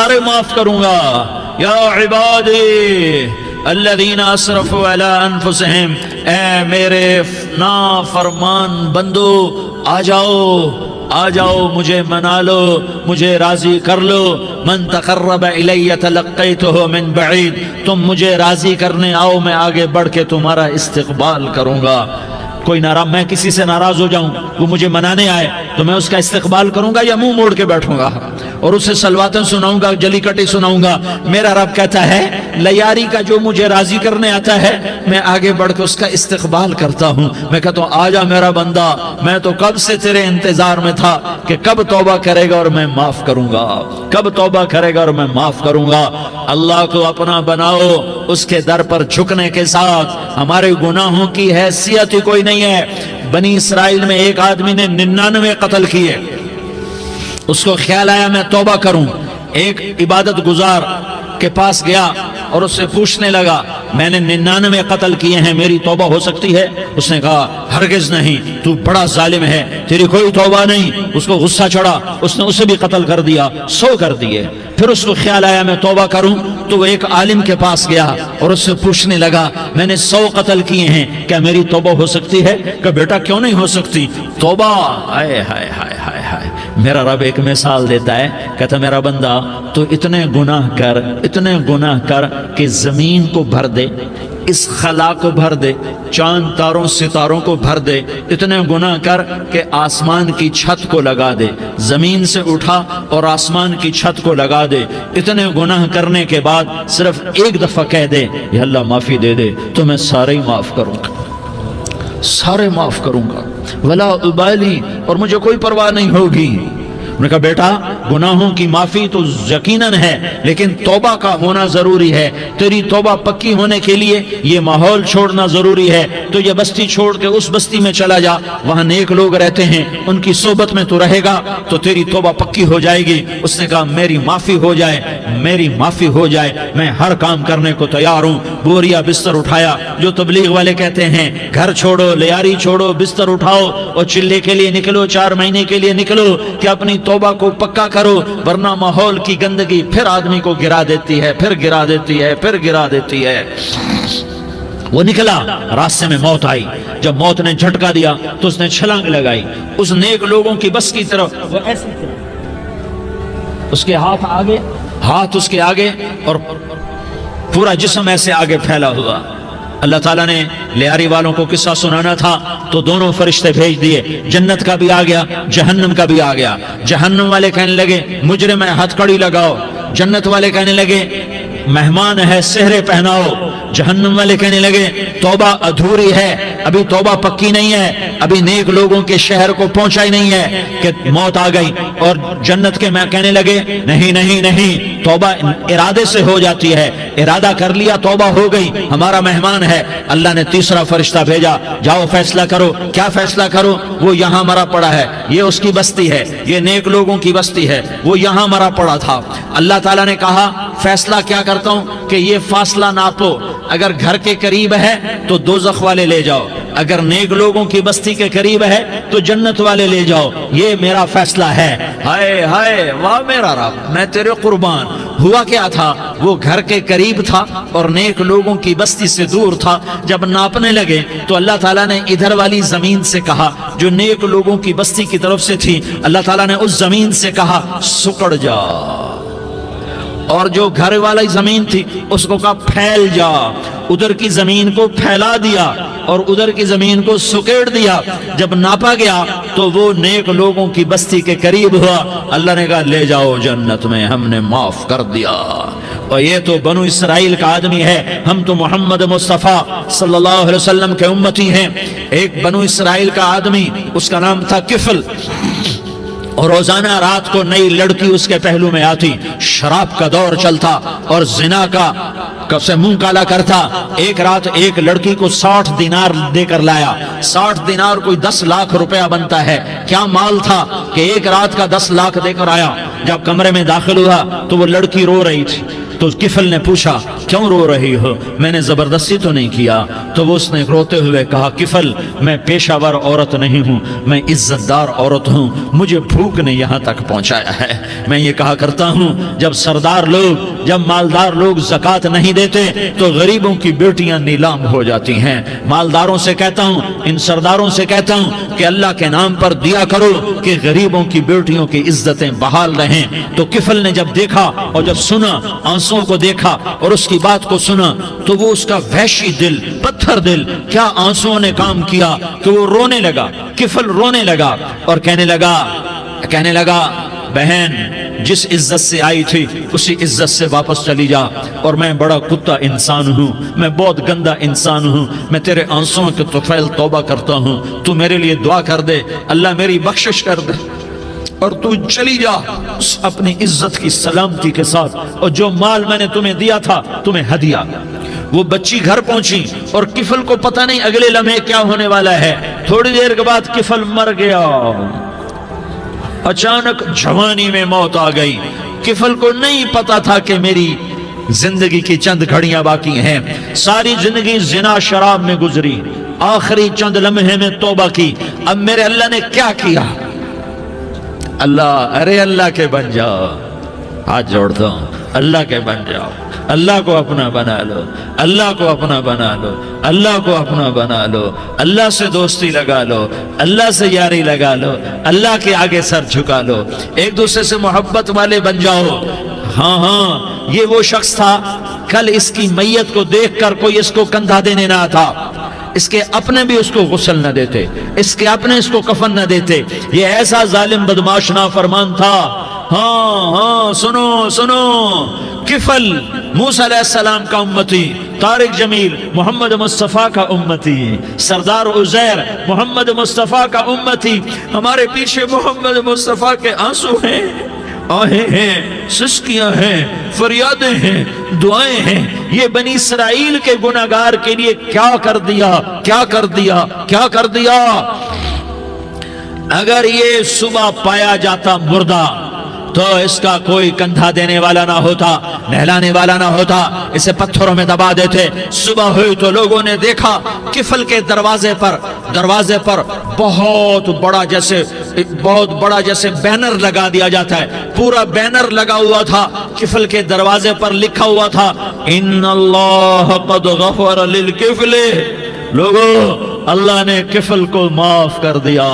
سارے معاف کروں گا۔ یا عبادی الذین اسرفوا علی انفسہم، اے میرے نافرمان بندو آ جاؤ مجھے منا لو، مجھے راضی کر لو۔ من تقرب الی تلقیتہ من بعید، تم مجھے راضی کرنے آؤ، میں آگے بڑھ کے تمہارا استقبال کروں گا۔ کوئی ناراض، میں کسی سے ناراض ہو جاؤں، وہ مجھے منانے آئے تو میں اس کا استقبال کروں گا یا منہ موڑ کے بیٹھوں گا اور اسے سلواتیں سناؤں گا، جلی کٹی سناؤں گا؟ میرا رب کہتا ہے لیاری کا جو مجھے راضی کرنے آتا ہے میں آگے بڑھ کے اس کا استقبال کرتا ہوں۔ میں کہتا ہوں آ جا میرا بندہ، میں تو کب سے تیرے انتظار میں تھا کہ کب توبہ کرے گا اور میں معاف کروں گا، کب توبہ کرے گا اور میں معاف کروں گا۔ اللہ کو اپنا بناؤ، اس کے در پر جھکنے کے ساتھ ہمارے گناہوں کی حیثیت ہی کوئی نہیں ہے۔ بنی اسرائیل میں ایک آدمی نے 99 قتل کیے، اس کو خیال آیا میں توبہ کروں، ایک عبادت گزار کے پاس گیا اور اس سے پوچھنے لگا میں نے 99 قتل کیے ہیں، میری توبہ ہو سکتی ہے؟ اس نے کہا ہرگز نہیں، تو بڑا ظالم ہے، تیری کوئی توبہ نہیں۔ اس کو غصہ چڑھا، اس نے اسے بھی قتل کر دیا، 100 کر دیے۔ پھر اس کو خیال آیا میں توبہ کروں، تو وہ ایک عالم کے پاس گیا اور اس سے پوچھنے لگا میں نے 100 قتل کیے ہیں، کیا میری توبہ ہو سکتی ہے؟ کہ بیٹا کیوں نہیں ہو سکتی توبہ؟ ہائے ہائے ہائے ہائے ہائے، میرا رب ایک مثال دیتا ہے، کہتا میرا بندہ تو اتنے گناہ کر کہ زمین کو بھر دے، اس خلا کو بھر دے، چاند تاروں ستاروں کو بھر دے، اتنے گناہ کر کہ آسمان کی چھت کو لگا دے، زمین سے اٹھا اور آسمان کی چھت کو لگا دے۔ اتنے گناہ کرنے کے بعد صرف ایک دفعہ کہہ دے یا اللہ معافی دے دے تو میں سارے ہی معاف کروں گا، سارے معاف کروں گا، ولا ابالی، اور مجھے کوئی پرواہ نہیں ہوگی۔ انہوں نے کہا بیٹا گناہوں کی معافی تو یقیناً ہے لیکن توبہ کا ہونا ضروری ہے، تیری توبہ پکی ہونے کے لیے یہ ماحول چھوڑنا ضروری ہے۔ تو یہ بستی چھوڑ کے اس بستی میں چلا جا، وہاں نیک لوگ رہتے ہیں، ان کی صحبت میں تو رہے گا تو تیری توبہ پکی ہو جائے گی۔ اس نے کہا میری معافی ہو جائے، میری معافی ہو جائے، میں ہر کام کرنے کو تیار ہوں۔ بوریا بستر اٹھایا، جو تبلیغ والے کہتے ہیں گھر چھوڑو، لیاری چھوڑو، بستر اٹھاؤ اور چلے کے لیے نکلو، 4 مہینے کے لیے نکلو کہ اپنی توبہ کو پکا کرو، ورنہ ماحول کی گندگی پھر آدمی کو گرا دیتی ہے، پھر گرا دیتی ہے، پھر گرا دیتی ہے۔ وہ نکلا، راستے میں موت آئی، جب موت نے جھٹکا دیا تو اس نے چھلانگ لگائی اس نیک لوگوں کی بس کی طرف، وہ ایسے اس کے ہاتھ اس کے آگے اور پورا جسم ایسے آگے پھیلا ہوا۔ اللہ تعالیٰ نے لیاری والوں کو قصہ سنانا تھا تو دونوں فرشتے بھیج دیے، جنت کا بھی آ گیا، جہنم کا بھی آ گیا۔ جہنم والے کہنے لگے مجرم ہے ہتھ کڑی لگاؤ، جنت والے کہنے لگے مہمان ہے سہرے پہناؤ۔ جہنم والے کہنے لگے توبہ ادھوری ہے، ابھی توبہ پکی نہیں ہے، ابھی نیک لوگوں کے شہر کو پہنچا ہی نہیں ہے کہ موت آ گئی۔ اور جنت کے میں کہنے لگے نہیں نہیں نہیں، توبہ ارادے سے ہو جاتی ہے، ارادہ کر لیا توبہ ہو گئی، ہمارا مہمان ہے۔ اللہ نے تیسرا فرشتہ بھیجا، جاؤ فیصلہ کرو۔ کیا فیصلہ کرو؟ وہ یہاں مرا پڑا ہے، یہ اس کی بستی ہے، یہ نیک لوگوں کی بستی ہے، وہ یہاں مرا پڑا تھا۔ اللہ تعالیٰ نے کہا فیصلہ کیا کرتا ہوں کہ یہ فاصلہ ناپو، اگر گھر کے قریب ہے تو دوزخ والے لے جاؤ، اگر نیک لوگوں کی بستی کے قریب ہے تو جنت والے لے جاؤ، یہ میرا فیصلہ ہے۔ ہائے ہائے واہ میرا رب، میں تیرے قربان۔ ہوا کیا تھا؟ وہ گھر کے قریب تھا اور نیک لوگوں کی بستی سے دور تھا۔ جب ناپنے لگے تو اللہ تعالیٰ نے ادھر والی زمین سے کہا جو نیک لوگوں کی بستی کی طرف سے تھی، اللہ تعالیٰ نے اس زمین سے کہا سکڑ جا، اور جو گھر والی زمین تھی اس کو کہا پھیل جا۔ ادھر کی زمین کو پھیلا دیا اور ادھر کی زمین کو سکیڑ دیا۔ جب ناپا گیا تو وہ نیک لوگوں کی بستی کے قریب ہوا۔ اللہ نے کہا لے جاؤ جنت میں، ہم نے معاف کر دیا۔ اور یہ تو بنو اسرائیل کا آدمی ہے، ہم تو محمد مصطفیٰ صلی اللہ علیہ وسلم کے امتی ہیں۔ ایک بنو اسرائیل کا آدمی، اس کا نام تھا کفل، اور روزانہ رات کو نئی لڑکی اس کے پہلو میں آتی، شراب کا دور چلتا اور زنا کا سے منہ کالا کرتا۔ ایک رات ایک لڑکی کو 60 دینار دے کر لایا۔ 60 دینار کوئی 10 لاکھ روپیہ بنتا ہے۔ کیا مال تھا کہ ایک رات کا 10 لاکھ دے کر آیا۔ جب کمرے میں داخل ہوا تو وہ لڑکی رو رہی تھی، تو کفل نے پوچھا کیوں رو رہی ہو؟ میں نے زبردستی تو نہیں کیا۔ تو وہ اس نے روتے ہوئے کہا کفل میں پیشہ ور عورت نہیں ہوں، میں عزت دار عورت ہوں، مجھے بھوک نے یہاں تک پہنچایا ہے۔ میں یہ کہا کرتا ہوں جب سردار لوگ، جب مالدار لوگ زکوٰۃ نہیں دیتے تو غریبوں کی بیٹیاں نیلام ہو جاتی ہیں۔ مالداروں سے کہتا ہوں، ان سرداروں سے کہتا ہوں کہ اللہ کے نام پر دیا کرو کہ غریبوں کی بیٹیوں کی عزتیں بحال رہیں۔ تو کفل نے جب دیکھا اور جب سنا، آنسوں کو دیکھا اور اس کی بات کو سنا، تو وہ اس کا وحشی دل، پتھر دل، کیا آنسوں نے کام کیا کہ وہ رونے لگا۔ کفل رونے لگا اور کہنے لگا بہن جس عزت سے آئی تھی اسی عزت سے واپس چلی جا، اور میں بڑا کتا انسان ہوں، میں بہت گندا انسان ہوں، میں تیرے آنسوں کے طفیل توبہ کرتا ہوں، تو میرے لیے دعا کر دے، اللہ میری بخشش کر دے، اور تو چلی جا اپنی عزت کی سلامتی کے ساتھ، اور جو مال میں نے تمہیں دیا تھا تمہیں ہدیہ۔ وہ بچی گھر پہنچی اور کفل کو پتہ نہیں اگلے لمحے کیا ہونے والا ہے۔ تھوڑی دیر کے بعد کفل مر گیا، اچانک جوانی میں موت آ گئی۔ کفل کو نہیں پتا تھا کہ میری زندگی کی چند گھڑیاں باقی ہیں، ساری زندگی زنا شراب میں گزری، آخری چند لمحے میں توبہ کی۔ اب میرے اللہ نے کیا کیا؟ اللہ کے بن جاؤ، ہاتھ جوڑتا ہوں، اللہ کے بن جاؤ، اللہ کو اپنا بنا لو، اللہ کو اپنا بنا لو، اللہ کو اپنا بنا لو، اللہ سے دوستی لگا لو، اللہ سے یاری لگا لو، اللہ کے آگے سر جھکا لو، ایک دوسرے سے محبت والے بن جاؤ۔ ہاں یہ وہ شخص تھا، کل اس کی میت کو دیکھ کر کوئی اس کو کندھا دینے نہ آتا، اس کے اپنے بھی اس کو غسل نہ دیتے، اس کے اپنے اس کو کفن نہ دیتے، یہ ایسا ظالم بدماش نافرمان تھا۔ ہاں سنو، کفل موسیٰ علیہ السلام کا امتی، طارق جمیل محمد مصطفیٰ کا امتی، سردار عزیر محمد مصطفیٰ کا امتی، ہمارے پیچھے محمد مصطفیٰ کے آنسو ہیں، آہیں ہیں، سسکیاں ہیں، فریادیں ہیں، دعائیں ہیں۔ یہ بنی اسرائیل کے گناہگار کے لیے کیا کر دیا۔ اگر یہ صبح پایا جاتا مردہ تو اس کا کوئی کندھا دینے والا نہ ہوتا، نہلانے والا نہ ہوتا، اسے پتھروں میں دبا دیتے۔ صبح ہوئی تو لوگوں نے دیکھا کفل کے دروازے پر بہت بڑا جیسے بینر لگا دیا جاتا ہے، پورا بینر لگا ہوا تھا، کفل کے دروازے پر لکھا ہوا تھا ان اللہ قد غفر للکفل، لوگو اللہ نے کفل کو معاف کر دیا۔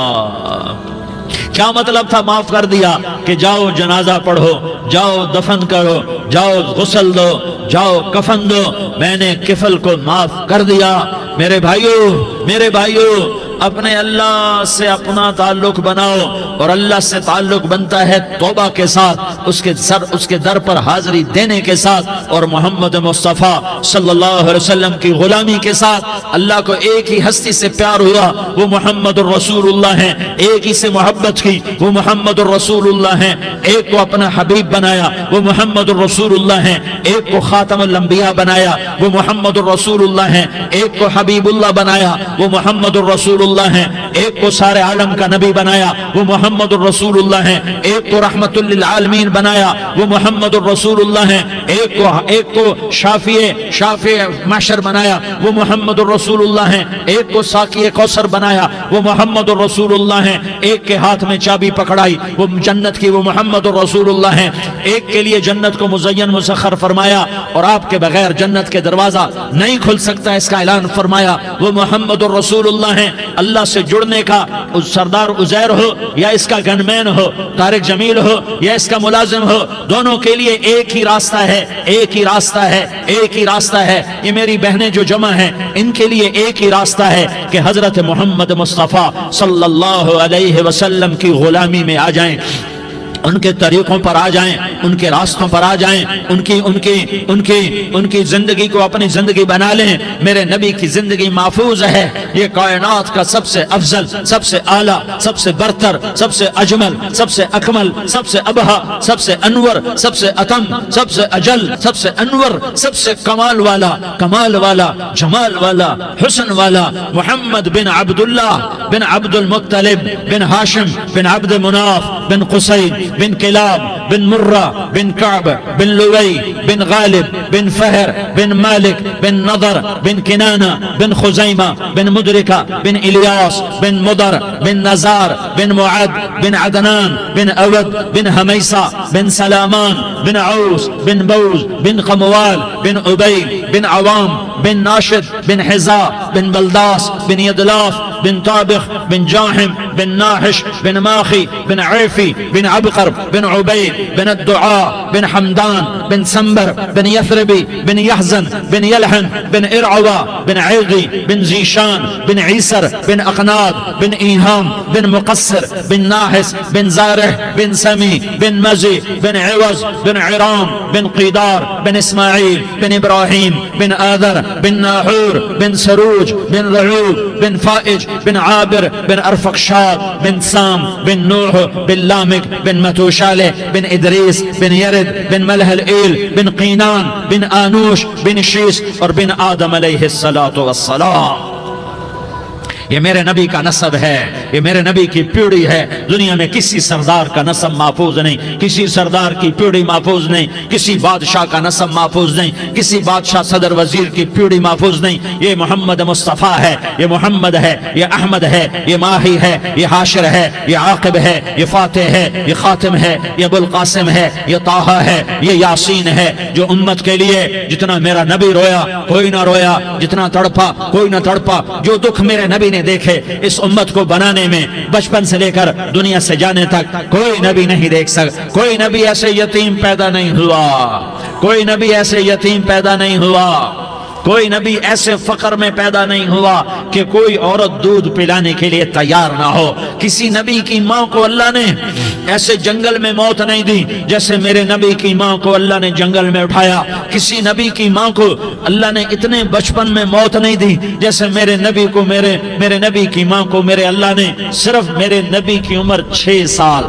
کیا مطلب تھا معاف کر دیا؟ کہ جاؤ جنازہ پڑھو، جاؤ دفن کرو، جاؤ غسل دو، جاؤ کفن دو، میں نے کفل کو معاف کر دیا۔ میرے بھائیو اپنے اللہ سے اپنا تعلق بناؤ، اور اللہ سے تعلق بنتا ہے توبہ کے ساتھ، اس کے در پر حاضری دینے کے ساتھ، اور محمد مصطفیٰ صلی اللہ علیہ وسلم کی غلامی کے ساتھ۔ اللہ کو ایک ہی ہستی سے پیار ہوا، وہ محمد الرسول اللہ ہیں، ایک ہی سے محبت کی، وہ محمد الرسول اللہ ہیں، ایک کو اپنا حبیب بنایا، وہ محمد الرسول اللہ ہیں، ایک کو خاتم الانبیاء بنایا، وہ محمد الرسول اللہ ہیں، ایک کو حبیب اللہ بنایا، وہ محمد الرسول اللہ ہیں، ایک کو سارے عالم کا نبی بنایا، وہ محمد الرسول اللہ ہیں، ایک کو رحمت للعالمین بنایا، وہ محمد الرسول اللہ ہیں، ایک کو شافع محشر بنایا، وہ محمد الرسول اللہ ہیں، ایک کو ساقی کوثر بنایا، وہ محمد الرسول اللہ ہیں، ایک کے ہاتھ میں چابی پکڑائی وہ جنت کی، وہ محمد الرسول اللہ ہیں، ایک کے لیے جنت کو مزین مسخر فرمایا اور آپ کے بغیر جنت کے دروازہ نہیں کھل سکتا اس کا اعلان فرمایا، وہ محمد الرسول اللہ ہیں۔ اللہ سے جڑنے کا سردار عزیر ہو یا اس کا گنمین ہو، طارق جمیل ہو یا اس کا ملازم ہو، دونوں کے لیے ایک ہی راستہ ہے۔ یہ میری بہنیں جو جمع ہیں ان کے لیے ایک ہی راستہ ہے کہ حضرت محمد مصطفیٰ صلی اللہ علیہ وسلم کی غلامی میں آ جائیں، ان کے طریقوں پر آ جائیں، ان کے راستوں پر آ جائیں، ان کی زندگی کو اپنی زندگی بنا لیں۔ میرے نبی کی زندگی محفوظ ہے، یہ کائنات کا سب سے افضل، سب سے اعلیٰ، سب سے برتر، سب سے اجمل، سب سے اکمل، سب سے ابہا، سب سے انور، سب سے اتم، سب سے اجل، سب سے انور، سب سے کمال والا، جمال والا، حسن والا، محمد بن عبداللہ بن عبد المطلب بن ہاشم بن عبد مناف بن قصی بن کلاب بن مرہ بن کعب بن لوی بن غالب بن فہر بن مالک بن نضر بن کنانہ بن خزیمہ بن مدرکہ بن الیاس بن مدر بن نزار بن معد بن عدنان بن اود بن حمیسہ بن سلامان بن عوس بن بوز بن قموال بن عبید بن عوام بن ناشد بن حزاء بن بلداس بن يدلاف بن طابخ بن جاحم بن ناحش بن ماخي بن عيفي بن عبقر بن عبيد بن الدعاء بن حمدان بن سنبر بن يثربي بن يحزن بن يلحن بن إرعوى بن عيغي بن زيشان بن عيسر بن أقناد بن إيهام بن مقصر بن ناحس بن زارح بن سمي بن مزي بن عوز بن عرام بن قيدار بن إسماعيل بن إبراهيم بن آذر بن ناحور بن سروج بن رعوب بن فائج بن عابر بن أرفقشاد بن سام بن نوح بن لامك بن متوشالة بن إدريس بن يرد بن ملهلئيل بن قينان بن آنوش بن شيس اور بن آدم علیہ الصلاة والسلام. یہ میرے نبی کا نسب ہے، یہ میرے نبی کی پیڑھی ہے. دنیا میں کسی سردار کا نسب محفوظ نہیں، کسی سردار کی پیڑھی محفوظ نہیں، کسی بادشاہ کا نسب محفوظ نہیں، کسی بادشاہ صدر وزیر کی پیڑھی محفوظ نہیں. یہ محمد مصطفیٰ ہے، یہ محمد ہے، یہ احمد ہے، یہ ماہی ہے، یہ حاشر ہے، یہ عاقب ہے، یہ فاتح ہے، یہ خاتم ہے، یہ ابو القاسم ہے، یہ طٰہٰ ہے، یہ یاسین ہے. جو امت کے لیے جتنا میرا نبی رویا کوئی نہ رویا، جتنا تڑپا کوئی نہ تڑپا، جو دکھ میرے نبی نے دیکھے اس امت کو بنانے میں بچپن سے لے کر دنیا سے جانے تک کوئی نبی نہیں دیکھ سکتا. کوئی نبی ایسے یتیم پیدا نہیں ہوا، کوئی نبی ایسے یتیم پیدا نہیں ہوا، کوئی نبی ایسے فقر میں پیدا نہیں ہوا کہ کوئی عورت دودھ پلانے کے لیے تیار نہ ہو. کسی نبی کی ماں کو اللہ نے ایسے جنگل میں موت نہیں دی جیسے میرے نبی کی ماں کو اللہ نے جنگل میں اٹھایا. کسی نبی کی ماں کو اللہ نے اتنے بچپن میں موت نہیں دی جیسے میرے نبی کو میرے نبی کی ماں کو میرے اللہ نے صرف میرے نبی کی عمر 6 سال،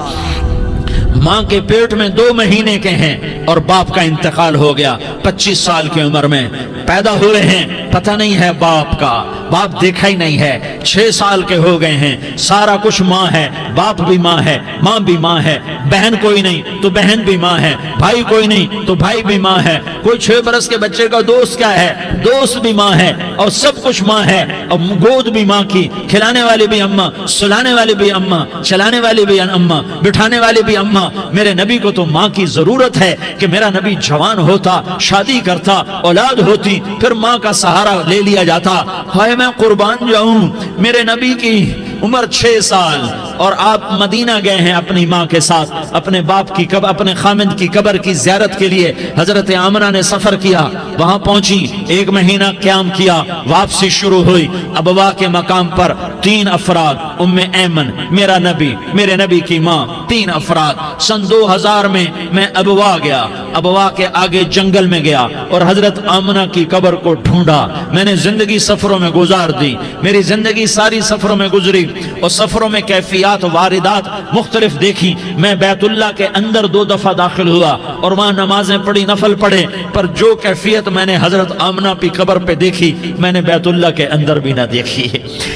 ماں کے پیٹ میں 2 مہینے کے ہیں اور باپ کا انتقال ہو گیا 25 سال کی عمر میں. پیدا ہوئے ہیں پتہ نہیں ہے باپ کا، باپ دیکھا ہی نہیں ہے. 6 سال کے ہو گئے ہیں، سارا کچھ ماں ہے، باپ بھی ماں ہے، ماں بھی ماں ہے. بہن کوئی نہیں تو بہن بھی ماں ہے، بھائی کوئی نہیں تو بھائی بھی ماں ہے. کوئی 6 برس کے بچے کا دوست کیا ہے، دوست بھی ماں ہے، اور سب کچھ ماں ہے. اور گود بھی ماں کی، کھلانے والی بھی اماں، سلانے والی بھی اماں، چلانے والی بھی اماں، بٹھانے والی بھی اماں. میرے نبی کو تو ماں کی ضرورت ہے کہ میرا نبی جوان ہوتا، شادی کرتا، اولاد ہوتی، پھر ماں کا سہارا لے لیا جاتا. ہائے میں قربان جاؤں، میرے نبی کی عمر 6 سال اور آپ مدینہ گئے ہیں اپنی ماں کے ساتھ، اپنے باپ کی اپنے خامند کی قبر کی زیارت کے لیے. حضرت آمنہ نے سفر کیا، وہاں پہنچی، 1 مہینہ قیام کیا، واپسی شروع ہوئی. ابوا کے مقام پر 3 افراد، ام ایمن، میرا نبی، میرے نبی کی ماں، 3 افراد. سن 2000 میں ابوا گیا، ابوا کے آگے جنگل میں گیا اور حضرت آمنہ کی قبر کو ڈھونڈا. میں نے زندگی سفروں میں گزار دی، میری زندگی ساری سفروں میں گزری اور سفروں میں کیفیات واردات مختلف دیکھی. میں بیت اللہ کے اندر 2 دفعہ داخل ہوا اور وہاں نمازیں پڑھی، نفل پڑھے، پر جو کیفیت میں نے حضرت آمنہ کی قبر پہ دیکھی میں نے بیت اللہ کے اندر بھی نہ دیکھی.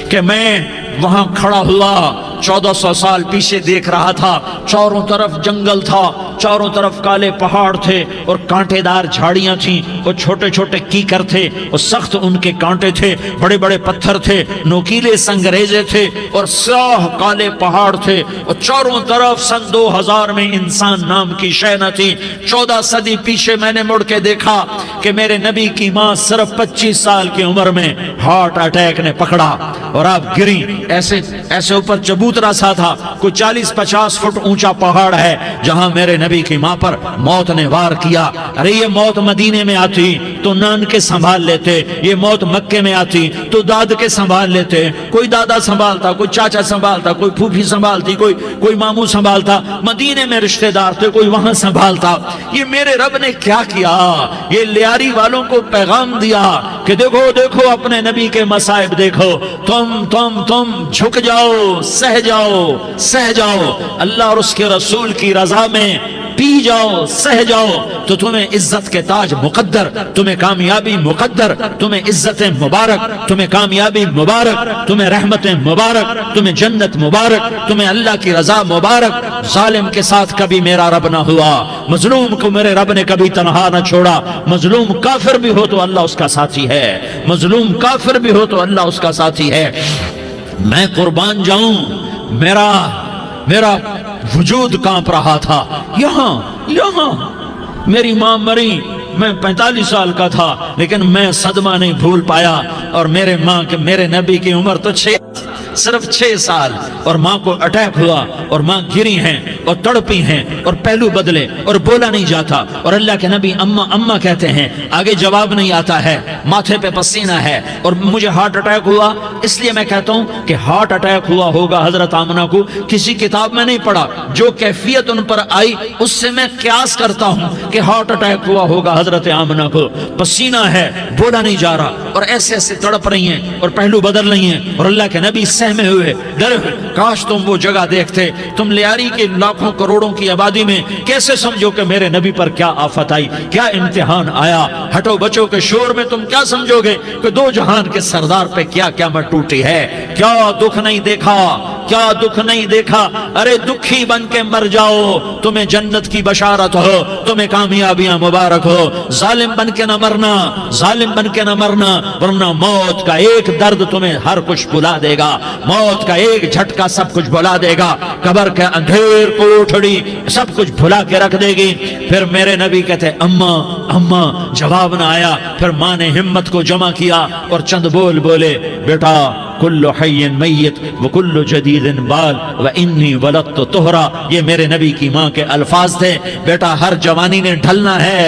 کہ میں وہاں کھڑا ہوا 1400 سال پیچھے دیکھ رہا تھا، چاروں طرف جنگل تھا، چاروں طرف کالے پہاڑ تھے اور کانٹے دار جھاڑیاں تھیں اور چھوٹے چھوٹے کیکر تھے اور سخت ان کے کانٹے تھے، بڑے بڑے پتھر تھے، نوکیلے سنگریزے تھے اور سیاہ کالے پہاڑ تھے اور چاروں طرف. سن 2000 میں انسان نام کی شے نہ تھی. 14 صدی پیچھے میں نے مڑ کے دیکھا کہ میرے نبی کی ماں صرف 25 سال کی عمر میں ہارٹ اٹیک نے پکڑا اور آپ گری. ایسے اوپر چبوترا سا تھا، کوئی 40-50 فٹ اونچا پہاڑ ہے جہاں میرے نبی کی ماں پر موت نے وار کیا. ارے یہ موت مدینے میں آتی تو نان کے سنبھال لیتے، یہ موت مکے میں آتی تو داد کے سنبھال لیتے. کوئی دادا سنبھالتا، کوئی چاچا سنبھالتا، کوئی پھوپھی سنبھالتی، کوئی ماموں سنبھالتا. مدینے میں رشتہ دار تھے، کوئی وہاں سنبھالتا. یہ میرے رب نے کیا کیا؟ یہ لیاری والوں کو پیغام دیا کہ دیکھو دیکھو اپنے نبی کے مصائب دیکھو، تم جھک جاؤ، سہ جاؤ. اللہ اور اس کے رسول کی رضا میں پی جاؤ سہ جاؤ تو تمہیں عزت کے تاج مقدر، تمہیں کامیابی مقدر، تمہیں عزت مبارک، تمہیں کامیابی مبارک، تمہیں رحمت مبارک، تمہیں جنت مبارک، تمہیں اللہ کی رضا مبارک۔ ظالم کے ساتھ کبھی میرا رب نہ ہوا، مظلوم کو میرے رب نے کبھی تنہا نہ چھوڑا۔ مظلوم کافر بھی ہو تو اللہ اس کا ساتھی ہے، مظلوم کافر بھی ہو تو اللہ اس کا ساتھی ہے۔ میں قربان جاؤں، میرا وجود کانپ رہا تھا۔ یہاں میری ماں مری، میں 45 سال کا تھا، لیکن میں صدمہ نہیں بھول پایا۔ اور میرے نبی کی عمر تو صرف 6 سال، اور ماں کو اٹیک ہوا اور ماں گری ہیں اور تڑپی ہیں اور پہلو بدلے اور بولا نہیں جاتا، اور اللہ کے نبی اماں اماں کہتے ہیں، آگے جواب نہیں آتا ہے، ماتھے پہ پسینہ ہے، اور مجھے ہارٹ اٹیک ہوا۔ اس لیے میں کہتا ہوں کہ ہارٹ اٹیک ہوا ہوگا حضرت آمنہ کو، کسی کتاب میں نہیں پڑھا، جو کیفیت ان پر آئی اس سے میں قیاس کرتا ہوں کہ ہارٹ اٹیک ہوا ہوگا حضرت آمنہ کو۔ پسینہ ہے، بولا نہیں جا رہا، اور ایسے ایسے تڑپ رہی ہیں اور پہلو بدل رہی ہیں، اور اللہ کے نبی سہمے ہوئے ڈر، کاش تم وہ جگہ دیکھتے، تم لیاری کے لاکھوں کروڑوں کی آبادی میں کیسے سمجھو کہ میرے نبی پر کیا آفت آئی، کیا امتحان آیا۔ ہٹو بچوں کے شور میں تم کیا سمجھو گے کہ دو جہان کے سردار پہ کیا قیامت ٹوٹی ہے۔ کیا دکھ نہیں دیکھا، کیا دکھ نہیں دیکھا۔ ارے دکھی بن کے مر جاؤ، تمہیں جنت کی بشارت ہو، تمہیں کامیابیاں مبارک ہو۔ ظالم بن کے نہ مرنا، ظالم بن کے نہ مرنا، ورنہ موت کا ایک درد تمہیں ہر کچھ بلا دے گا، موت کا ایک جھٹکا سب کچھ بھلا دے گا، قبر کے اندھیر کوٹھڑی سب کچھ بھلا کے رکھ دے گی۔ پھر میرے نبی کہتے اماں، جواب نہ آیا۔ پھر ماں نے ہمت کو جمع کیا اور چند بولے، بیٹا کل حی میت وکل جدید بال وانی ولدت طہرا، یہ میرے نبی کی ماں کے الفاظ تھے۔ بیٹا ہر جوانی نے ڈھلنا ہے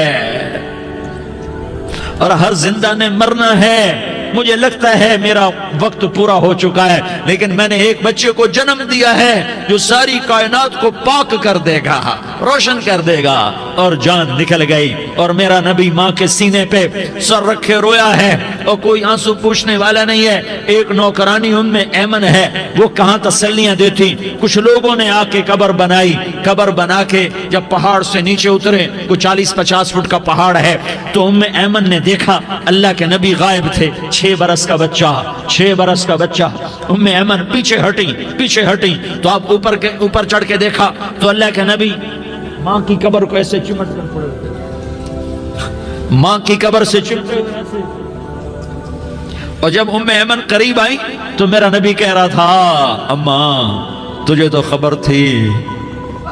اور ہر زندہ نے مرنا ہے۔ مجھے لگتا ہے میرا وقت پورا ہو چکا ہے، لیکن میں نے ایک بچے کو جنم دیا ہے جو ساری کائنات کو پاک کر دے گا، روشن کر دے گا۔ اور جان نکل گئی، اور میرا نبی ماں کے سینے پہ سر رکھے رویا ہے، اور کوئی آنسو پوچھنے والا نہیں ہے۔ ایک نوکرانی ام ایمن ہے، وہ کہاں تسلیاں دیتی۔ کچھ لوگوں نے آ کے قبر بنائی، قبر بنا کے جب پہاڑ سے نیچے اترے، کوئی 40-50 فٹ کا پہاڑ ہے، تو ام ایمن نے دیکھا اللہ کے نبی غائب تھے، 6 برس کا بچہ۔ ام ایمن پیچھے ہٹی تو آپ اوپر چڑھ کے دیکھا تو اللہ کے نبی ماں کی قبر کو ایسے چمٹ کر پڑے، ماں کی قبر سے چمٹے ہوئے ایسے۔ اور جب ام ایمن قریب آئی تو میرا نبی کہہ رہا تھا، اماں تجھے تو خبر تھی،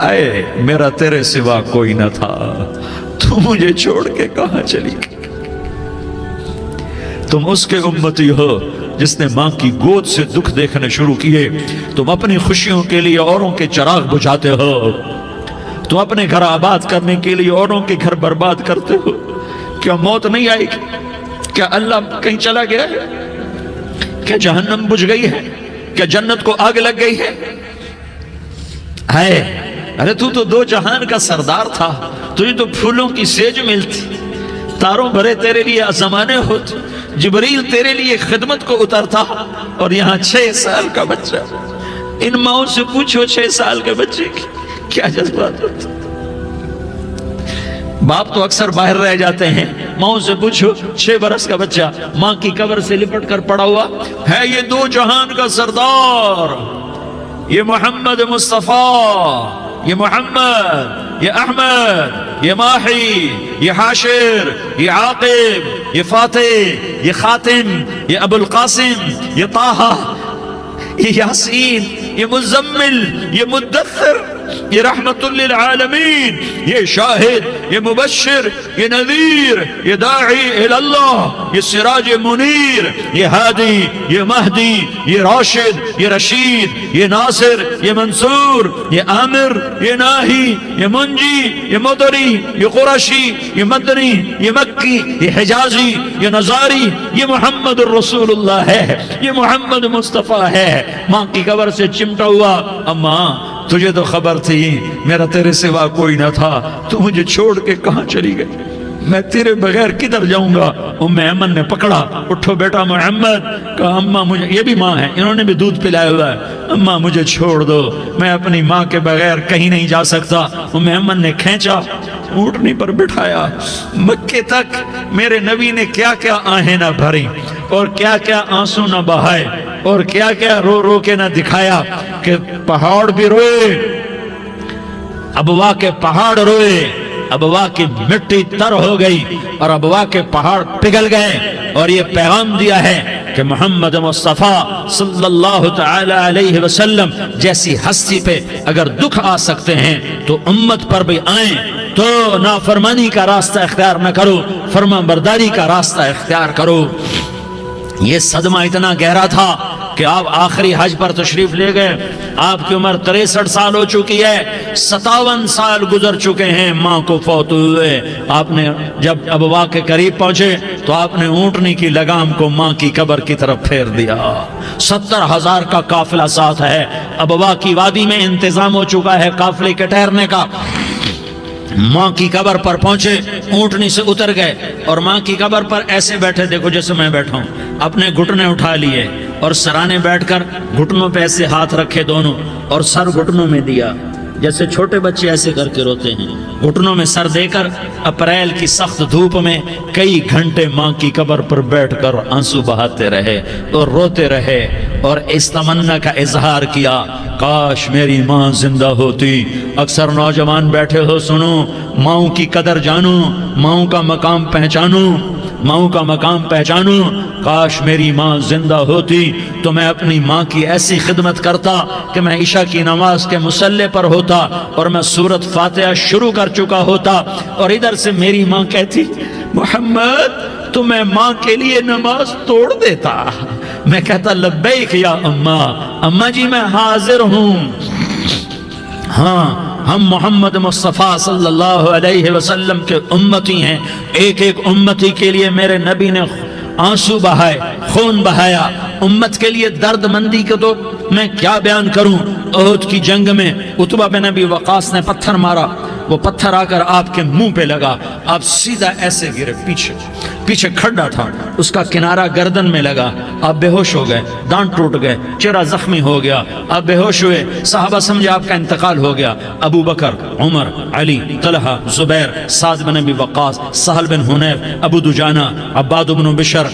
اے میرا تیرے سوا کوئی نہ تھا، تو مجھے چھوڑ کے کہاں چلی گئی۔ تم اس کے امتی ہو جس نے ماں کی گود سے دکھ دیکھنے شروع کیے۔ تم اپنی خوشیوں کے لیے اوروں کے چراغ بجھاتے ہو، تم اپنے گھر آباد کرنے کے لیے اوروں کے گھر برباد کرتے ہو۔ کیا موت نہیں آئے گی؟ کیا اللہ کہیں چلا گیا ہے؟ کیا جہنم بجھ گئی ہے؟ کیا جنت کو آگ لگ گئی ہے؟ ارے تو 2 جہان کا سردار تھا، تجھے تو پھولوں کی سیج ملتی، تاروں بھرے تیرے لیے زمانے ہوتے، جبریل تیرے لیے خدمت کو اترتا، اور یہاں 6 سال کا بچہ۔ ان ماؤں سے پوچھو 6 سال کے بچے کی کیا جذبات ہوتے۔ باپ تو اکثر باہر رہ جاتے ہیں، ماؤں سے پوچھو 6 برس کا بچہ ماں کی قبر سے لپٹ کر پڑا ہوا ہے۔ یہ 2 جہان کا سردار، یہ محمد مصطفیٰ، یہ محمد، یہ احمد، یہ ماحی، یہ حاشر، یہ عاقب، یہ فاتح، یہ خاتم، یہ ابو القاسم، یہ طٰہٰ، یہ یاسین، یہ مزمل، یہ مدثر، یہ رحمت للعالمین، یہ شاہد، یہ مبشر، یہ نذیر، یہ داعی اللہ، یہ سراج منیر، یہ ہادی، یہ مہدی، یہ راشد، یہ رشید، یہ ناصر، یہ منصور، یہ عامر، یہ ناہی، یہ منجی، یہ مدری، یہ قرشی، یہ مدنی، یہ مکی، یہ حجازی، یہ نظاری، یہ محمد الرسول اللہ ہے، یہ محمد مصطفیٰ ہے۔ ماں کی قبر سے چمٹا ہوا، اماں تجھے تو خبر تھی میرا تیرے سوا کوئی نہ تھا، تو مجھے چھوڑ کے کہاں چلی گئی۔ میں تیرے بغیر کدھر جاؤں گا؟ ایمن نے پکڑا، اٹھو بیٹا محمد، کہا اماں مجھے، یہ بھی ماں ہے، انہوں نے بھی دودھ پلایا ہوا ہے، اماں مجھے چھوڑ دو، میں اپنی ماں کے بغیر کہیں نہیں جا سکتا۔ ایمن نے کھینچا، اونٹنی پر بٹھایا، مکے تک میرے نبی نے کیا کیا آہیں نہ بھری، اور کیا کیا آنسو نہ بہائے، اور کیا کیا رو رو کے نہ دکھایا کہ پہاڑ بھی روئے، ابوا کے پہاڑ روئے، ابوا کی مٹی تر ہو گئی اور ابوا کے پہاڑ پگھل گئے۔ اور یہ پیغام دیا ہے کہ محمد مصطفیٰ صلی اللہ تعالی علیہ وسلم جیسی ہستی پہ اگر دکھ آ سکتے ہیں تو امت پر بھی آئیں، تو نافرمانی کا راستہ اختیار نہ کرو، فرما برداری کا راستہ اختیار کرو۔ یہ صدمہ اتنا گہرا تھا کہ آپ آخری حج پر تشریف لے گئے، آپ کی عمر 63 سال ہو چکی ہے، 57 سال گزر چکے ہیں ماں کو فوت ہوئے۔ آپ نے جب ابوا کے قریب پہنچے تو آپ نے اونٹنی کی لگام کو ماں کی قبر کی طرف پھیر دیا۔ 70,000 کا قافلہ ساتھ ہے، ابوا کی وادی میں انتظام ہو چکا ہے قافلے کے ٹھہرنے کا۔ ماں کی قبر پر پہنچے، اونٹنی سے اتر گئے اور ماں کی قبر پر ایسے بیٹھے، دیکھو جیسے میں بیٹھا ہوں، اپنے گھٹنے اٹھا لیے اور سرانے بیٹھ کر گھٹنوں پہ ایسے ہاتھ رکھے دونوں اور سر گھٹنوں میں دیا، جیسے چھوٹے بچے ایسے کر کے روتے ہیں، گھٹنوں میں سر دے کر اپریل کی سخت دھوپ میں کئی گھنٹے ماں کی قبر پر بیٹھ کر آنسو بہاتے رہے اور روتے رہے اور اس تمنا کا اظہار کیا، کاش میری ماں زندہ ہوتی۔ اکثر نوجوان بیٹھے ہو، سنو، ماؤں کی قدر جانو، ماؤں کا مقام پہچانو، ماؤں کا مقام پہچانو۔ کاش میری ماں زندہ ہوتی تو میں اپنی ماں کی ایسی خدمت کرتا کہ میں عشاء کی نماز کے مصلی پر ہوتا اور میں سورۃ فاتحہ شروع کر چکا ہوتا، اور ادھر سے میری ماں کہتی محمد تو میں ماں کے لیے نماز توڑ دیتا، میں کہتا لبیک یا اماں، اماں جی میں حاضر ہوں۔ ہاں، ہم محمد مصطفیٰ صلی اللہ علیہ وسلم کے امتی ہیں، ایک ایک امتی کے لیے میرے نبی نے آنسو بہائے، خون بہایا، امت کے لیے درد مندی کو تو میں کیا بیان کروں۔ احد کی جنگ میں عتبہ بن ابی وقاص نے پتھر مارا، وہ پتھر آ کر آپ کے منہ پہ لگا، آپ سیدھا ایسے گرے، پیچھے کھڈا تھا، اس کا کنارہ گردن میں لگا، آپ بے ہوش ہو گئے، دانت ٹوٹ گئے، چہرہ زخمی ہو گیا، آپ بے ہوش ہوئے، صحابہ سمجھے آپ کا انتقال ہو گیا۔ ابو بکر، عمر، علی، طلحہ، زبیر، سعد بن ابی وقاص، سہل بن حنیف، ابو دجانہ، عباد بن بشر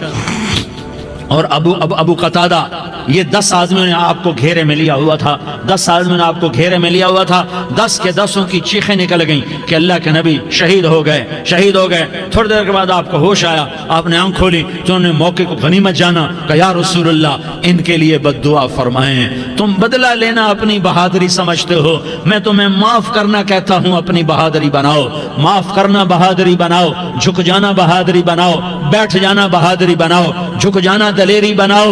اور ابو قتادہ، یہ 10 آدمیوں نے آپ کو گھیرے میں لیا ہوا تھا، 10 آدمیوں نے آپ کو گھیرے میں لیا ہوا تھا، 10 کے 10 کی چیخیں نکل گئیں کہ اللہ کے نبی شہید ہو گئے۔ تھوڑی دیر کے بعد آپ کو ہوش آیا، آپ نے آنکھ کھولی تو انہوں نے موقع کو غنیمت جانا کہ یا رسول اللہ ان کے لیے بد دعا فرمائیں، تم بدلہ لینا اپنی بہادری سمجھتے ہو، میں تمہیں معاف کرنا کہتا ہوں، اپنی بہادری بناؤ، معاف کرنا بہادری بناؤ، جھک جانا بہادری بناؤ، بیٹھ جانا بہادری بناؤ، جھک جانا دلیری بناؤ۔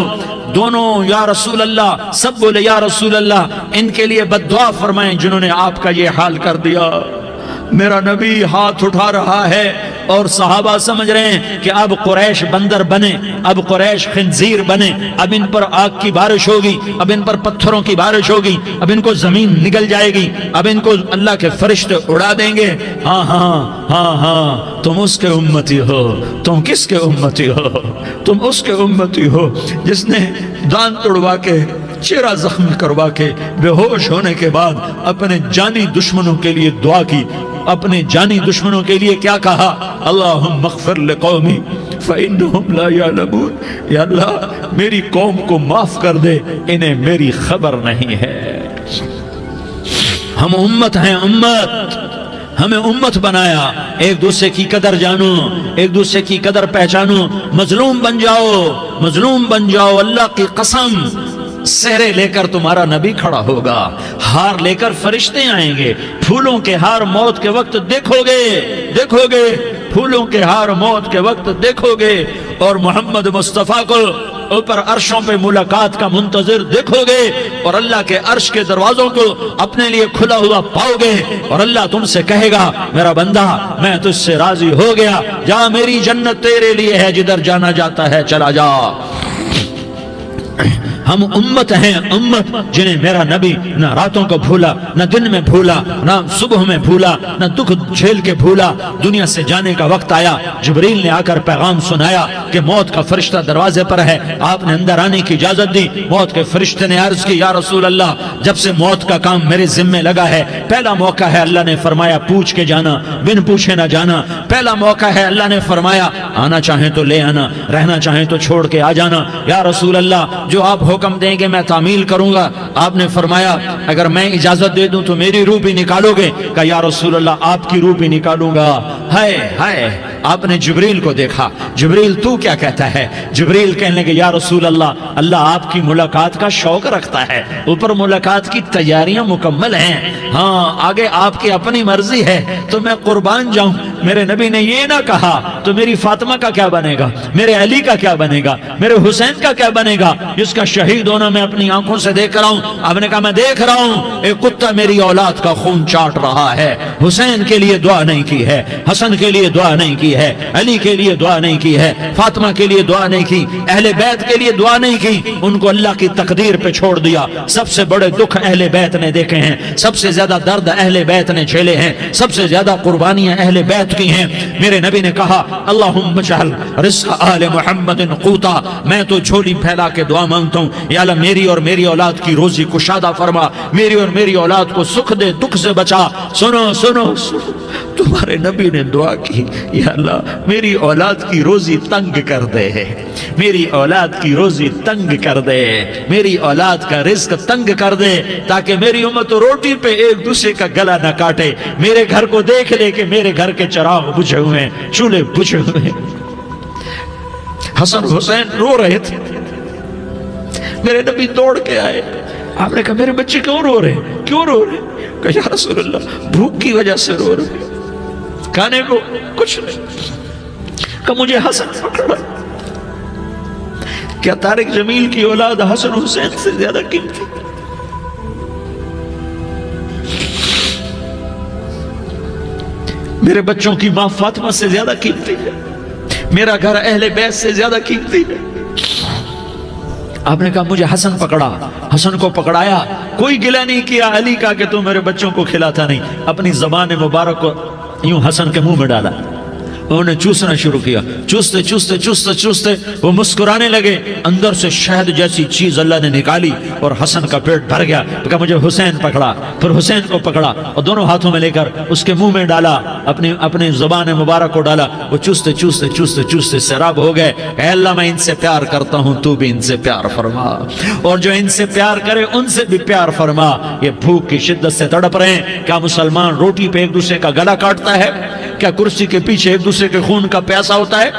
دونوں یا رسول اللہ، سب بولے یا رسول اللہ ان کے لیے بد دعا فرمائیں جنہوں نے آپ کا یہ حال کر دیا۔ میرا نبی ہاتھ اٹھا رہا ہے اور صحابہ سمجھ رہے ہیں کہ اب قریش بندر بنے، اب قریش خنزیر بنے، اب ان پر آگ کی بارش ہوگی، اب ان پر پتھروں کی بارش ہوگی، اب ان کو زمین نگل جائے گی، اب ان کو اللہ کے فرشتے اڑا دیں گے۔ ہاں ہاں ہاں ہاں، تم اس کے امتی ہو۔ تم کس کے امتی ہو؟ تم اس کے امتی ہو جس نے دانت توڑوا کے، چہرہ زخمی کروا کے، بے ہوش ہونے کے بعد اپنے جانی دشمنوں کے لیے دعا کی، اپنے جانی دشمنوں کے لیے کیا کہا؟ اللہم اغفر لقومی فإنہم لا یعلمون، یا اللہ میری قوم کو معاف کر دے، انہیں میری خبر نہیں ہے۔ ہم امت ہیں، امت، ہمیں امت بنایا، ایک دوسرے کی قدر جانو، ایک دوسرے کی قدر پہچانو، مظلوم بن جاؤ، مظلوم بن جاؤ، اللہ کی قسم سہرے لے کر تمہارا نبی کھڑا ہوگا، ہار لے کر فرشتے آئیں گے، پھولوں کے ہار موت کے وقت دیکھو گے، پھولوں کے ہار موت کے وقت دیکھو گے، اور محمد مصطفیٰ کو اوپر عرشوں پہ ملاقات کا منتظر دیکھو گے، اور اللہ کے عرش کے دروازوں کو اپنے لیے کھلا ہوا پاؤ گے، اور اللہ تم سے کہے گا میرا بندہ میں تجھ سے راضی ہو گیا، جا میری جنت تیرے لیے ہے، جدھر جانا جاتا ہے چلا جا۔ ہم امت ہیں، امت جنہیں میرا نبی نہ راتوں کو بھولا، نہ دن میں بھولا، نہ صبح میں بھولا، نہ دکھ جھیل کے بھولا۔ دنیا سے جانے کا وقت آیا، جبریل نے آ کر پیغام سنایا کہ موت کا فرشتہ دروازے پر ہے، آپ نے اندر آنے کی اجازت دی۔ موت کے فرشتے نے عرض کی، یا رسول اللہ، جب سے موت کا کام میرے ذمے لگا ہے، پہلا موقع ہے، اللہ نے فرمایا پوچھ کے جانا، بن پوچھے نہ جانا۔ پہلا موقع ہے، اللہ نے فرمایا آنا چاہیں تو لے آنا، رہنا چاہیں تو چھوڑ کے آ جانا۔ یا رسول اللہ، جو آپ حکم دیں گے میں تعمیل کروں گا۔ آپ نے فرمایا اگر میں اجازت دے دوں تو میری روح بھی نکالو گے؟ کہا یا رسول اللہ، آپ کی روح بھی نکالوں گا۔ ہائے ہائے، آپ نے جبریل کو دیکھا، جبریل تو کیا کہتا ہے؟ جبریل کہنے لگے یا رسول اللہ، اللہ آپ کی ملاقات کا شوق رکھتا ہے، اوپر ملاقات کی تیاریاں مکمل ہیں، ہاں آگے آپ کی اپنی مرضی ہے تو میں قربان جاؤں۔ میرے نبی نے یہ نہ کہا تو میری فاطمہ کا کیا بنے گا، میرے علی کا کیا بنے گا، میرے حسین کا کیا بنے گا، جس کا شہید ہونا میں اپنی آنکھوں سے دیکھ رہا ہوں۔ آپ نے کہا میں دیکھ رہا ہوں، ایک کتا میری اولاد کا خون چاٹ رہا ہے۔ حسین کے لیے دعا نہیں کی ہے، حسن کے لیے دعا نہیں کی ہے، علی کے لیے دعا نہیں کی ہے، فاطمہ کے لیے دعا نہیں کی، اہل بیت کے لیے دعا نہیں کی، ان کو اللہ کی تقدیر پہ چھوڑ دیا۔ سب سے بڑے دکھ اہل بیت نے دیکھے ہیں، سب سے زیادہ درد اہل بیت نے جھیلے ہیں، سب سے زیادہ قربانیاں اہل بیت کی ہیں۔ میرے نبی نے کہا اللہم اجعل رزق آل محمد قوتا، میں تو جھولی پھیلا کے دعا مانگتا ہوں، یا اللہ میری اور میری اولاد کی روزی کشادہ فرما، میری اور میری اولاد کو سکھ دے، دکھ سے بچا۔ سنو سنو سنو، تمہارے نبی نے دعا کی، یا اللہ میری اولاد کی روزی تنگ کر دے، میری اولاد کی روزی تنگ کر دے، میری اولاد کا رزق تنگ کر دے، تاکہ میری امت روٹی پہ ایک دوسرے کا گلا نہ کاٹے، میرے گھر کو دیکھ لے کہ میرے گھر کے چراغ بجھے ہوئے ہیں، چولہے بجھے ہوئے ہیں۔ حسن حسین رو رہے تھے، میرے نبی دوڑ کے آئے، آپ نے کہا میرے بچے کیوں رو رہے ہیں، کیوں رو رہے ہیں؟ کہا یا رسول اللہ بھوک کی وجہ سے رو رہے ہیں، کھانے کو کچھ نہیں۔ کہ مجھے حسن پکڑا۔ کیا طارق جمیل کی اولاد حسن حسین سے زیادہ قیمتی؟ میرے بچوں کی ماں فاطمہ سے زیادہ قیمتی ہے، میرا گھر اہل بیت سے زیادہ قیمتی ہے۔ آپ نے کہا مجھے حسن پکڑا، حسن کو پکڑایا، کوئی گلہ نہیں کیا علی کا کہ تو میرے بچوں کو کھلاتا نہیں، اپنی زبان مبارک کو یوں حسن کے منہ میں ڈالا، انہوں نے چوسنا شروع کیا، چوستے چوستے چوستے چوستے وہ مسکرانے لگے، اندر سے شہد جیسی چیز اللہ نے نکالی اور حسن کا پیٹ بھر گیا۔ تو کہا مجھے حسین پکڑا، پھر حسین کو پکڑا اور دونوں ہاتھوں میں لے کر اس کے منہ میں ڈالا، اپنی زبان مبارک کو ڈالا، وہ چوستے چوستے چوستے چوستے سیراب ہو گئے۔ اے اللہ میں ان سے پیار کرتا ہوں، تو بھی ان سے پیار فرما، اور جو ان سے پیار کرے ان سے بھی پیار فرما۔ یہ بھوک کی شدت سے تڑپ رہے ہیں، کیا مسلمان روٹی پہ ایک دوسرے کا گلا کاٹتا ہے؟ کیا کرسی کے پیچھے ایک دوسرے کے خون کا پیاسا ہوتا ہے؟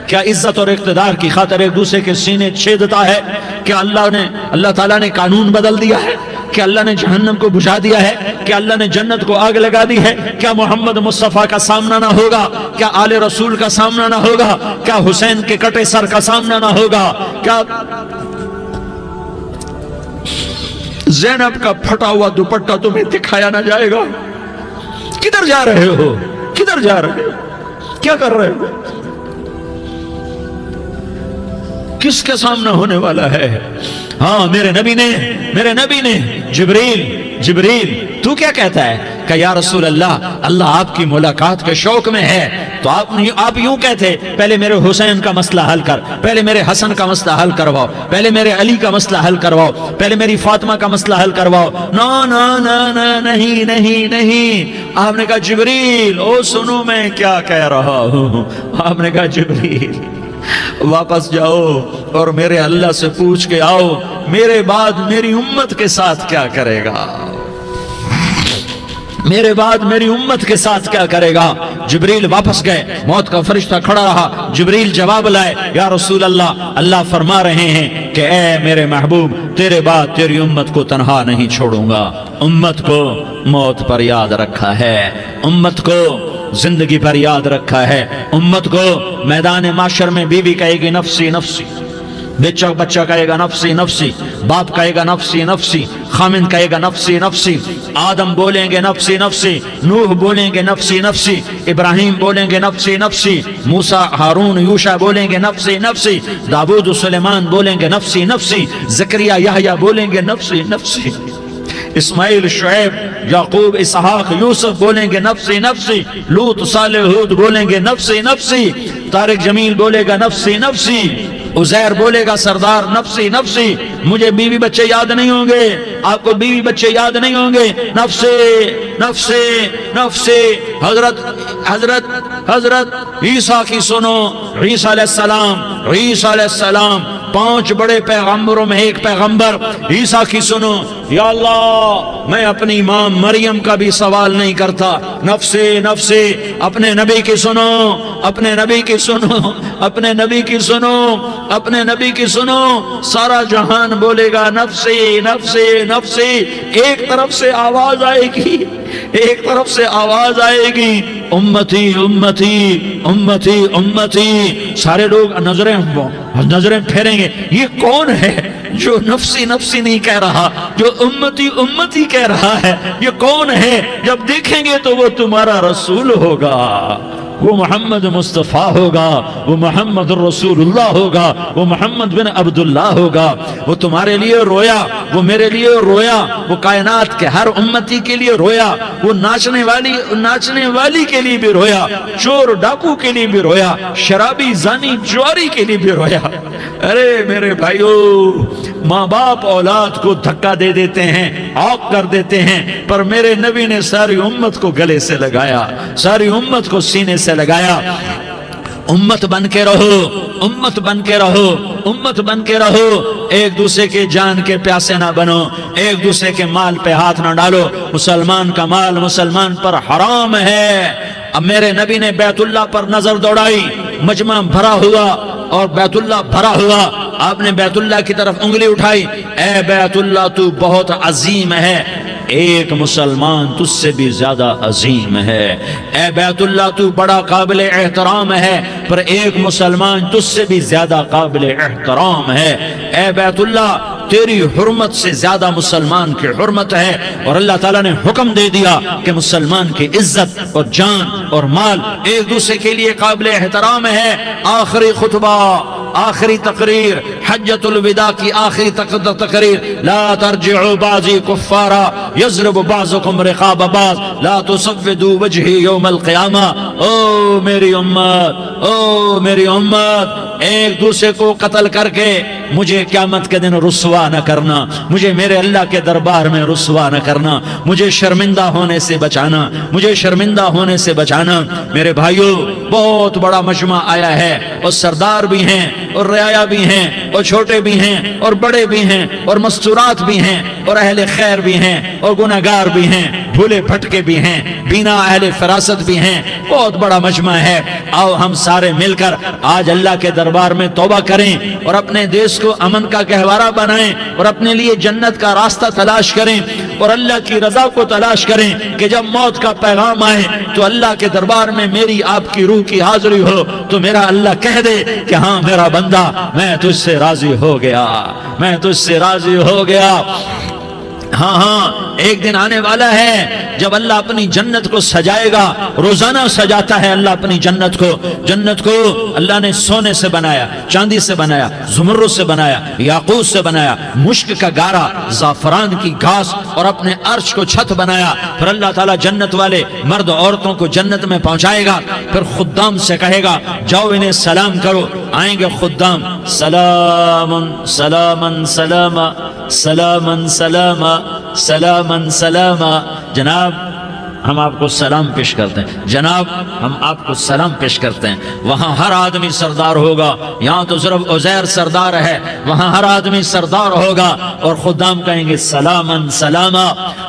کیا عزت اور اقتدار کی خاطر ایک دوسرے کے سینے چھیدتا ہے؟ کیا اللہ تعالیٰ نے قانون بدل دیا ہے؟ کیا اللہ نے جہنم کو بجھا دیا ہے؟ کیا اللہ نے جنت کو آگ لگا دی ہے؟ کیا محمد مصطفیٰ کا سامنا نہ ہوگا؟ کیا آل رسول کا سامنا نہ ہوگا؟ کیا حسین کے کٹے سر کا سامنا نہ ہوگا؟ کیا زینب کا پھٹا ہوا دوپٹہ تمہیں دکھایا نہ جائے گا؟ کدھر جا رہے ہو؟ کدھر جا رہے ہو؟ کیا کر رہے ہو؟ کس کے سامنا ہونے والا ہے؟ ہاں میرے نبی نے جبریل تو کیا کہتا ہے؟ کہ یا رسول اللہ، اللہ آپ کی ملاقات کے شوق میں ہے، تو آپ یوں کہتے پہلے میرے حسین کا مسئلہ حل کر، پہلے میرے حسن کا مسئلہ حل کرواؤ، پہلے میرے علی کا مسئلہ حل کرواؤ، پہلے میری فاطمہ کا مسئلہ حل کرواؤ۔ نہیں۔ آپ نے کہا جبریل او سنو میں کیا کہہ رہا ہوں۔ آپ نے کہا جبریل واپس جاؤ اور میرے اللہ سے پوچھ کے آؤ میرے بعد میری امت کے ساتھ کیا کرے گا، میرے بعد میری امت کے ساتھ کیا کرے گا۔ جبریل واپس گئے، موت کا فرشتہ کھڑا رہا، جبریل جواب لائے، یا رسول اللہ، اللہ فرما رہے ہیں کہ اے میرے محبوب، تیرے بعد تیری امت کو تنہا نہیں چھوڑوں گا، امت کو موت پر یاد رکھا ہے، امت کو زندگی پر یاد رکھا ہے، امت کو میدان معاشر میں بیوی کہے گی نفسی نفسی، بچہ کہے گا نفسی نفسی، باپ کہے گا نفسی نفسی، خامن کہے گا نفسی نفسی، آدم بولیں گے نفسی نفسی، نوح بولیں گے نفسی نفسی، ابراہیم بولیں گے نفسی نفسی، موسیٰ ہارون یوشع بولیں گے نفسی نفسی، داؤد و سلیمان بولیں گے نفسی نفسی، زکریا یحییٰ بولیں گے نفسی نفسی، اسماعیل شعیب یعقوب اسحاق یوسف بولیں گے نفسی نفسی، لوط صالح ہود بولیں گے نفسی نفسی، طارق جمیل بولے گا نفسی نفسی، عزیر بولے گا سردار نفسی نفسی، مجھے بیوی بچے یاد نہیں ہوں گے، آپ کو بیوی بچے یاد نہیں ہوں گے، نفسی نفسی نفسی۔ حضرت عیسیٰ کی سنو، عیسیٰ علیہ السلام 5 بڑے پیغمبروں میں ایک پیغمبر، عیسیٰ کی سنو، یا اللہ میں اپنی ماں مریم کا بھی سوال نہیں کرتا، نفسی نفسی۔ اپنے نبی کی سنو، اپنے نبی کی سنو، اپنے نبی کی سنو، اپنے نبی کی سنو، سارا جہان بولے گا نفسی نفسی نفسی۔ ایک طرف سے آواز آئے گی، ایک طرف سے آواز آئے گی، امتی امتی امتی امتی۔ سارے لوگ نظریں پھیریں گے، یہ کون ہے جو نفسی نفسی نہیں کہہ رہا، جو امتی امتی کہہ رہا ہے، یہ کون ہے؟ جب دیکھیں گے تو وہ تمہارا رسول ہوگا، وہ محمد مصطفیٰ ہوگا، وہ محمد رسول اللہ ہوگا، وہ محمد بن عبداللہ ہوگا۔ وہ تمہارے لیے رویا، وہ میرے لیے رویا، وہ کائنات کے ہر امتی کے لیے رویا، وہ ناچنے والی کے لیے بھی رویا، چور ڈاکو کے لیے بھی رویا، شرابی زانی جواری کے لیے بھی رویا۔ ارے میرے بھائیو، ماں باپ اولاد کو دھکا دے دیتے ہیں، عاق کر دیتے ہیں، پر میرے نبی نے ساری امت کو گلے سے لگایا، ساری امت کو سینے سے لگایا۔ امت بن کے رہو، امت بن کے رہو، امت بن کے رہو، ایک دوسرے کے جان کے پیاسے نہ بنو، ایک دوسرے کے مال پہ ہاتھ نہ ڈالو۔ مسلمان کا مال مسلمان پر حرام ہے۔ اب میرے نبی نے بیت اللہ پر نظر دوڑائی، مجمع بھرا ہوا اور بیت اللہ بھرا ہوا، آپ نے بیت اللہ کی طرف انگلی اٹھائی، اے بیت اللہ تو بہت عظیم ہے، ایک مسلمان تجھ سے بھی زیادہ عظیم ہے، اے بیت اللہ تو بڑا قابل احترام ہے، پر ایک مسلمان تجھ سے بھی زیادہ قابل احترام ہے، اے بیت اللہ تیری حرمت سے زیادہ مسلمان کی حرمت ہے۔ اور اللہ تعالیٰ نے حکم دے دیا کہ مسلمان کی عزت اور جان اور مال ایک دوسرے کے لیے قابل احترام ہے۔ آخری خطبہ، آخری تقریر، حجۃ الوداع کی آخری تقریر، لا ترجعوا بعضی کفارا یضرب بعضکم رقاب بعض لا تسودوا وجہی یوم القیامہ۔ او میری امت، او میری امت، ایک دوسرے کو قتل کر کے مجھے قیامت کے دن رسوا نہ کرنا، مجھے میرے اللہ کے دربار میں رسوا نہ کرنا، مجھے شرمندہ ہونے سے بچانا، مجھے شرمندہ ہونے سے بچانا۔ میرے بھائیو، بہت بڑا مجمع آیا ہے، اور سردار بھی ہیں اور رعایا بھی ہیں اور چھوٹے بھی ہیں اور بڑے بھی ہیں اور مستورات بھی ہیں اور اہل خیر بھی ہیں اور گناہگار بھی ہیں، بھولے بھٹکے بھی ہیں، بینا اہل فراست بھی ہیں، بہت بڑا مجمع ہے۔ آؤ ہم سارے مل کر آج اللہ کے دربار میں توبہ کریں اور اپنے دیش کو امن کا گہوارہ بنائیں اور اپنے لیے جنت کا راستہ تلاش کریں اور اللہ کی رضا کو تلاش کریں کہ جب موت کا پیغام آئے تو اللہ کے دربار میں میری آپ کی روح کی حاضری ہو تو میرا اللہ کہہ دے کہ ہاں میرا بندہ، میں تجھ سے راضی ہو گیا، میں تجھ سے راضی ہو گیا۔ ہاں ہاں، ایک دن آنے والا ہے جب اللہ اپنی جنت کو سجائے گا، روزانہ سجاتا ہے اللہ اپنی جنت کو۔ جنت کو اللہ نے سونے سے بنایا، چاندی سے بنایا، زمرد سے بنایا، یاقوت سے بنایا، مشک کا گارا، زعفران کی گھاس اور اپنے عرش کو چھت بنایا۔ پھر اللہ تعالیٰ جنت والے مرد عورتوں کو جنت میں پہنچائے گا، پھر خدام سے کہے گا جاؤ انہیں سلام کرو۔ آئیں گے خدام، سلامن سلامن سلاما سلامن سلاما سلامن سلاما۔ جناب ہم آپ کو سلام پیش کرتے ہیں، جناب ہم آپ کو سلام پیش کرتے ہیں۔ وہاں ہر آدمی سردار ہوگا، یہاں تو صرف عزیر سردار ہے، وہاں ہر آدمی سردار ہوگا اور خدام کہیں گے سلامن سلاما۔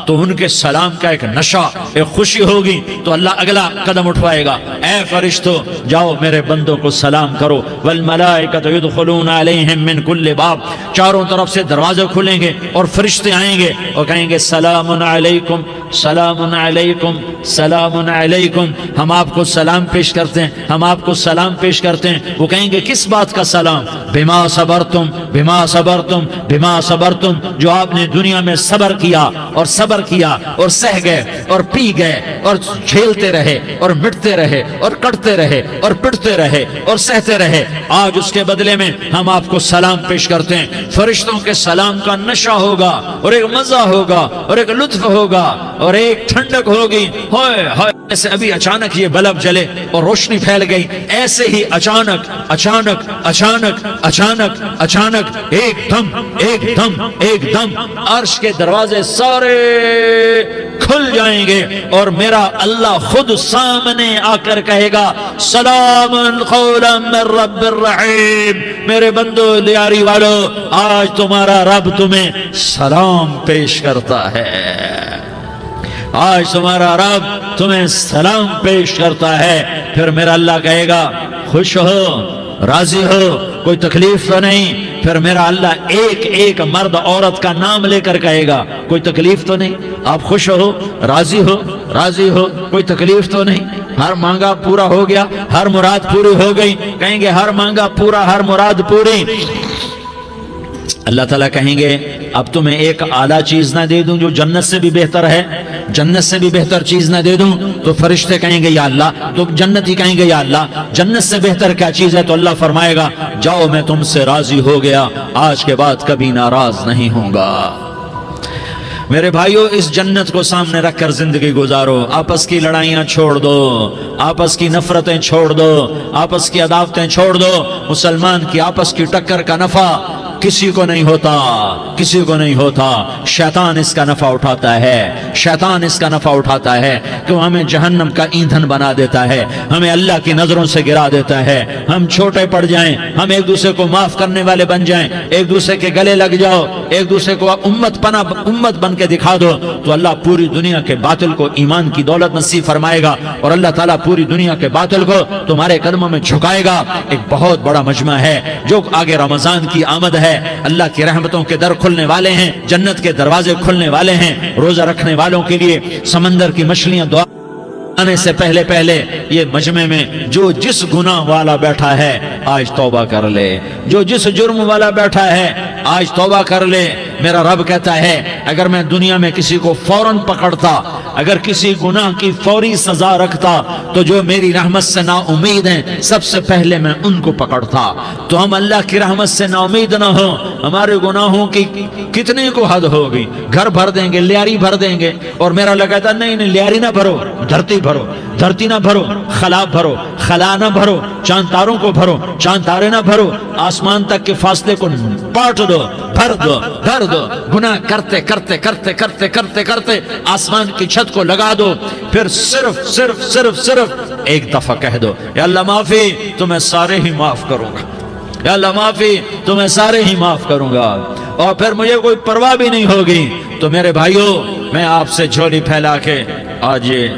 تو ان کے سلام کا ایک نشہ، ایک خوشی ہوگی، تو اللہ اگلا قدم اٹھوائے گا، اے فرشتوں جاؤ میرے بندوں کو سلام کرو، والملائکۃ یدخلون علیہم من کل باب، چاروں طرف سے دروازے کھلیں گے اور فرشتے آئیں گے اور کہیں گے سلام علیکم سلام علیکم سلام علیکم، ہم آپ کو سلام پیش کرتے ہیں، ہم آپ کو سلام پیش کرتے ہیں۔ وہ کہیں گے کس بات کا سلام؟ بما صبرتم بما صبرتم بما صبرتم، جو آپ نے دنیا میں صبر کیا اور صبر کیا اور سہ گئے اور پی گئے اور جھیلتے رہے اور مٹتے رہے اور کٹتے رہے اور پٹتے رہے اور سہتے رہے، آج اس کے بدلے میں ہم آپ کو سلام پیش کرتے ہیں۔ فرشتوں کے سلام کا نشہ ہوگا اور ایک مزہ ہوگا اور ایک لطف ہوگا اور ایک ٹھنڈک ہوگی، ہوئے ہوئے ایسے ابھی اچانک یہ بلب جلے اور روشنی پھیل گئی، ایسے ہی اچانک اچانک اچانک اچانک اچانک ایک دم ایک دم ایک دم عرش کے دروازے سارے کھل جائیں گے اور میرا اللہ خود سامنے آ کر کہے گا سلام قولا من رب الرحیم، میرے بندو لیاری والو آج تمہارا رب تمہیں سلام پیش کرتا ہے، آج تمہارا رب تمہیں سلام پیش کرتا ہے۔ پھر میرا اللہ کہے گا خوش ہو، راضی ہو، کوئی تکلیف تو نہیں؟ پھر میرا اللہ ایک ایک مرد عورت کا نام لے کر کہے گا کوئی تکلیف تو نہیں؟ آپ خوش ہو، راضی ہو، راضی ہو، کوئی تکلیف تو نہیں؟ ہر مانگا پورا ہو گیا، ہر مراد پوری ہو گئی؟ کہیں گے ہر مانگا پورا، ہر مراد پوری۔ اللہ تعالیٰ کہیں گے اب تمہیں ایک اعلیٰ چیز نہ دے دوں جو جنت سے بھی بہتر ہے؟ جنت سے بھی بہتر چیز نہ دے دوں؟ تو فرشتے کہیں گے یا اللہ، تو جنتی کہیں گے یا اللہ جنت سے بہتر کیا چیز ہے؟ تو اللہ فرمائے گا جاؤ میں تم سے راضی ہو گیا، آج کے بعد کبھی ناراض نہیں ہوں گا۔ میرے بھائیو اس جنت کو سامنے رکھ کر زندگی گزارو، آپس کی لڑائیاں چھوڑ دو، آپس کی نفرتیں چھوڑ دو، آپس کی عداوتیں چھوڑ دو۔ مسلمان کی آپس کی ٹکر کا نفع کسی کو نہیں ہوتا، کسی کو نہیں ہوتا، شیطان اس کا نفع اٹھاتا ہے، شیطان اس کا نفع اٹھاتا ہے کہ وہ ہمیں جہنم کا ایندھن بنا دیتا ہے، ہمیں اللہ کی نظروں سے گرا دیتا ہے، ہم چھوٹے پڑ جائیں، ہم ایک دوسرے کو معاف کرنے والے بن جائیں، ایک دوسرے کے گلے لگ جاؤ، ایک دوسرے کو امت بن کے دکھا دو، تو اللہ پوری دنیا کے باطل کو ایمان کی دولت نصیب فرمائے گا اور اللہ تعالیٰ پوری دنیا کے باطل کو تمہارے قدموں میں جھکائے گا۔ ایک بہت بڑا مجمع ہے جو آگے رمضان کی آمد ہے، اللہ کی رحمتوں کے در کھلنے والے ہیں، جنت کے دروازے کھلنے والے ہیں، روزہ رکھنے والوں کے لیے سمندر کی مچھلیاں دعا آنے سے پہلے پہلے یہ مجمع میں جو جس گناہ والا بیٹھا ہے آج توبہ کر لے، جو جس جرم والا بیٹھا ہے آج توبہ کر لے۔ میرا رب کہتا ہے اگر میں دنیا میں کسی کو فوراً پکڑتا، اگر کسی گناہ کی فوری سزا رکھتا تو جو میری رحمت سے نا امید ہیں سب سے پہلے میں ان کو پکڑتا۔ تو ہم اللہ کی رحمت سے نا امید نہ ہو، ہمارے گناہوں کی کتنے کو حد ہوگی، گھر بھر دیں گے، لیاری بھر دیں گے، اور میرا اللہ کہتا نہیں نہیں لیاری نہ بھرو، دھرتی بھرو، دھرتی نہ بھرو، خلا بھرو، خلا نہ بھرو، چاند تاروں کو بھرو، چاند تارے نہ بھرو، آسمان تک کے فاصلے کو پاٹ دو، بھر دو، بھر دو، گناہ کرتے کرتے کرتے کرتے کرتے کرتے آسمان کی چھت کو لگا دو، پھر صرف صرف صرف صرف ایک دفعہ کہہ دو یا اللہ معافی، تو میں سارے ہی معاف کروں گا، یا اللہ معافی تو میں سارے ہی معاف کروں گا، اور پھر مجھے کوئی پرواہ بھی نہیں ہوگی۔ تو میرے بھائیوں میں آپ سے جھولی پھیلا کے آج یہ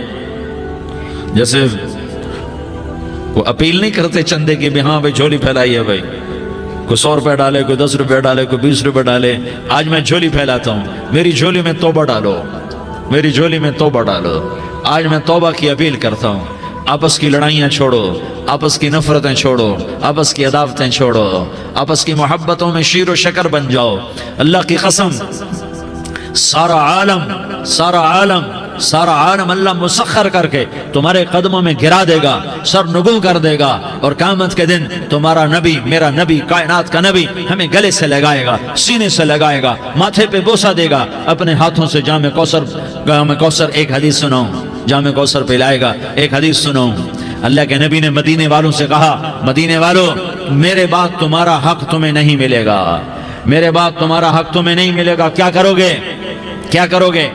جیسے وہ اپیل نہیں کرتے چندے کی بھی ہاں بھائی جھولی پھیلائی ہے، بھائی کوئی 100 روپے ڈالے، کوئی 10 روپے ڈالے، کوئی 20 روپے ڈالے، آج میں جھولی پھیلاتا ہوں، میری جھولی میں توبہ ڈالو، میری جھولی میں توبہ ڈالو۔ آج میں توبہ کی اپیل کرتا ہوں، آپس کی لڑائیاں چھوڑو، آپس کی نفرتیں چھوڑو، آپس کی عداوتیں چھوڑو، آپس کی محبتوں میں شیر و شکر بن جاؤ۔ اللہ کی قسم سارا عالم اللہ مسخر کر کے تمہارے قدموں میں گرا دے گا، سر نگوں کر دے گا، اور قیامت کے دن تمہارا نبی، میرا نبی، کائنات کا نبی ہمیں گلے سے لگائے گا، سینے سے لگائے گا، ماتھے پہ بوسہ دے گا، اپنے ہاتھوں سے جام کوثر ایک حدیث سناؤں، جام کوثر پلائے گا، ایک حدیث سناؤں۔ اللہ کے نبی نے مدینے والوں سے کہا مدینے والوں میرے بعد تمہارا حق تمہیں نہیں ملے گا، میرے بعد تمہارا حق تمہیں نہیں ملے گا، کیا کرو گے، کیا کرو گے؟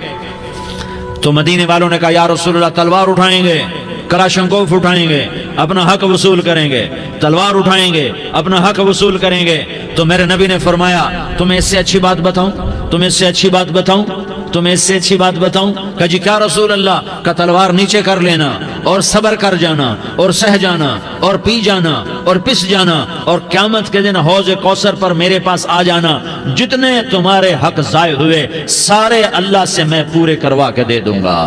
تو مدینے والوں نے کہا یا رسول اللہ تلوار اٹھائیں گے، کراشنکوف اٹھائیں گے، اپنا حق وصول کریں گے، تلوار اٹھائیں گے، اپنا حق وصول کریں گے۔ تو میرے نبی نے فرمایا تمہیں اس سے اچھی بات بتاؤں، تمہیں اس سے اچھی بات بتاؤں، تمہیں اس سے اچھی بات بتاؤں؟ کہ جی کیا رسول اللہ؟ کا تلوار نیچے کر لینا اور صبر کر جانا اور سہ جانا اور پی جانا اور پس جانا اور قیامت کے دن حوض کوثر پر میرے پاس آ جانا، جتنے تمہارے حق ضائع ہوئے سارے اللہ سے میں پورے کروا کے دے دوں گا۔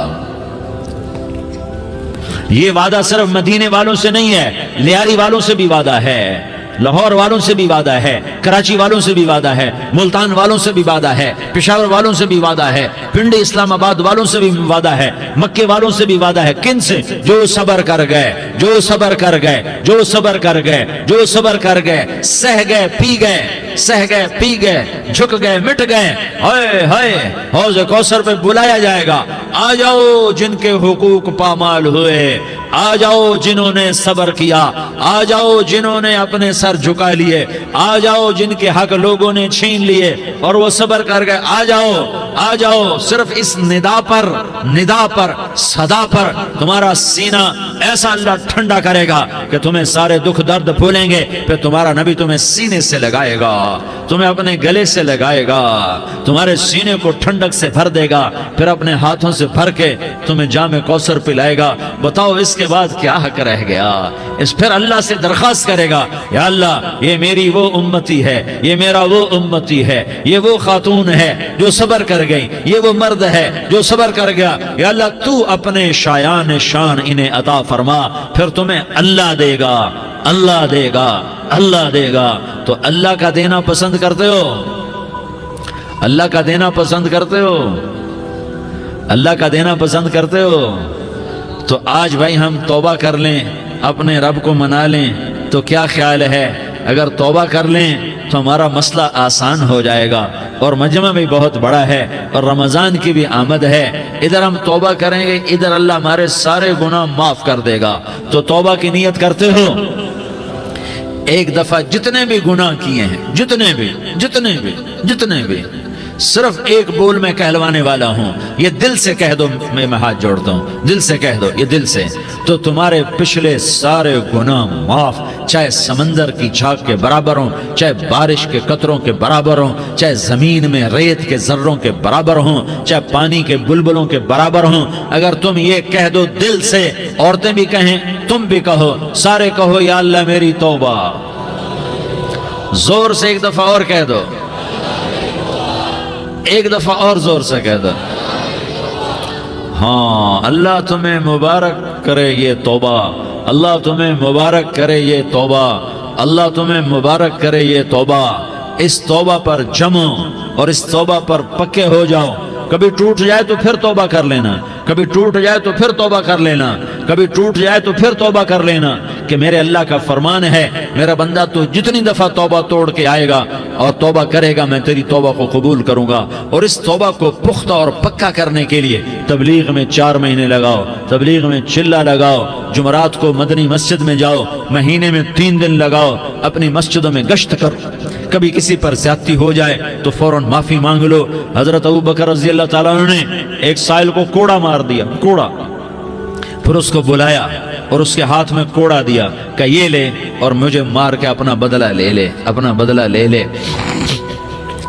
یہ وعدہ صرف مدینے والوں سے نہیں ہے، لیاری والوں سے بھی وعدہ ہے، لاہور والوں سے بھی وعدہ ہے، کراچی والوں سے بھی وعدہ ہے، ملتان والوں سے بھی وعدہ ہے، پشاور والوں سے بھی وعدہ ہے، پنڈی اسلام آباد والوں سے بھی وعدہ ہے، مکے والوں سے بھی وعدہ ہے۔ کن سے؟ جو صبر کر گئے، جو صبر کر گئے، جو صبر کر گئے، جو صبر کر گئے، سہ گئے پی گئے، سہ گئے پی گئے، جھک گئے مٹ گئے، ہائے ہائے حوض کوثر پہ بلایا جائے گا، آ جاؤ جن کے حقوق پامال ہوئے، آ جاؤ جنہوں نے صبر کیا، آ جاؤ جنہوں نے اپنے سر جھکا لیے، آ جاؤ جن کے حق لوگوں نے چھین لیے اور وہ صبر کر گئے، آ جاؤ آ جاؤ۔ صرف اس ندا پر صدا پر تمہارا سینہ ایسا اللہ ٹھنڈا کرے گا کہ تمہیں سارے دکھ درد بھولیں گے، پھر تمہارا نبی تمہیں سینے سے لگائے گا، تمہیں اپنے گلے سے لگائے گا، تمہارے سینے کو ٹھنڈک سے بھر دے گا، پھر اپنے ہاتھوں سے بھر کے تمہیں جام کوثر پلائے گا۔ بتاؤ اس کے بعد کیا حق رہ گیا؟ اس پھر اللہ سے درخواست کرے گا، یا اللہ یہ میری وہ امتی ہے، یہ میرا وہ امتی ہے، یہ وہ خاتون ہے جو صبر کر گئی، یہ وہ مرد ہے جو صبر کر گیا، یا اللہ تو اپنے شایان شان انہیں عطا فرما، پھر تمہیں اللہ دے گا، اللہ دے گا، اللہ دے گا۔ تو اللہ کا دینا پسند کرتے ہو؟ اللہ کا دینا پسند کرتے ہو؟ اللہ کا دینا پسند کرتے ہو؟ تو آج بھائی ہم توبہ کر لیں، اپنے رب کو منا لیں، تو کیا خیال ہے اگر توبہ کر لیں تو ہمارا مسئلہ آسان ہو جائے گا، اور مجمع بھی بہت بڑا ہے اور رمضان کی بھی آمد ہے، ادھر ہم توبہ کریں گے، ادھر اللہ ہمارے سارے گناہ معاف کر دے گا۔ تو توبہ کی نیت کرتے ہو؟ ایک دفعہ جتنے بھی گناہ کیے ہیں، جتنے بھی صرف ایک بول میں کہلوانے والا ہوں، یہ دل سے کہہ دو، میں ہاتھ جوڑتا ہوں، دل سے کہہ دو، یہ دل سے، تو تمہارے پچھلے سارے گناہ معاف، چاہے سمندر کی جھاگ کے برابر ہوں، چاہے بارش کے قطروں کے برابر ہوں، چاہے زمین میں ریت کے ذروں کے برابر ہوں، چاہے پانی کے بلبلوں کے برابر ہوں۔ اگر تم یہ کہہ دو دل سے، عورتیں بھی کہیں، تم بھی کہو، سارے کہو یا اللہ میری توبہ، زور سے ایک دفعہ اور کہہ دو، ایک دفعہ اور زور سے کہہ دو۔ ہاں، اللہ تمہیں مبارک کرے یہ توبہ، اللہ تمہیں مبارک کرے یہ توبہ، اللہ تمہیں مبارک کرے یہ توبہ۔ اس توبہ پر جمو اور اس توبہ پر پکے ہو جاؤ۔ کبھی ٹوٹ جائے تو پھر توبہ کر لینا، کبھی ٹوٹ جائے تو پھر توبہ کر لینا، کبھی ٹوٹ جائے تو پھر توبہ کر لینا، کہ میرے اللہ کا فرمان ہے، میرا بندہ تو جتنی دفعہ توبہ توڑ کے آئے گا اور توبہ کرے گا میں تیری توبہ کو قبول کروں گا۔ اور اس توبہ کو پختہ اور پکا کرنے کے لیے تبلیغ میں 4 مہینے لگاؤ، تبلیغ میں چلہ لگاؤ، جمعرات کو مدنی مسجد میں جاؤ، مہینے میں 3 دن لگاؤ، اپنی مسجدوں میں گشت کرو، کبھی کسی پر زیادتی ہو جائے تو فوراً معافی مانگ لو۔ حضرت ابوبکر رضی اللہ تعالیٰ عنہ نے ایک سائل کو کوڑا مار دیا، کوڑا، پھر اس کو بلایا اور اس کے ہاتھ میں کوڑا دیا کہ یہ لے اور مجھے مار کے اپنا بدلہ لے لے، اپنا بدلہ لے لے۔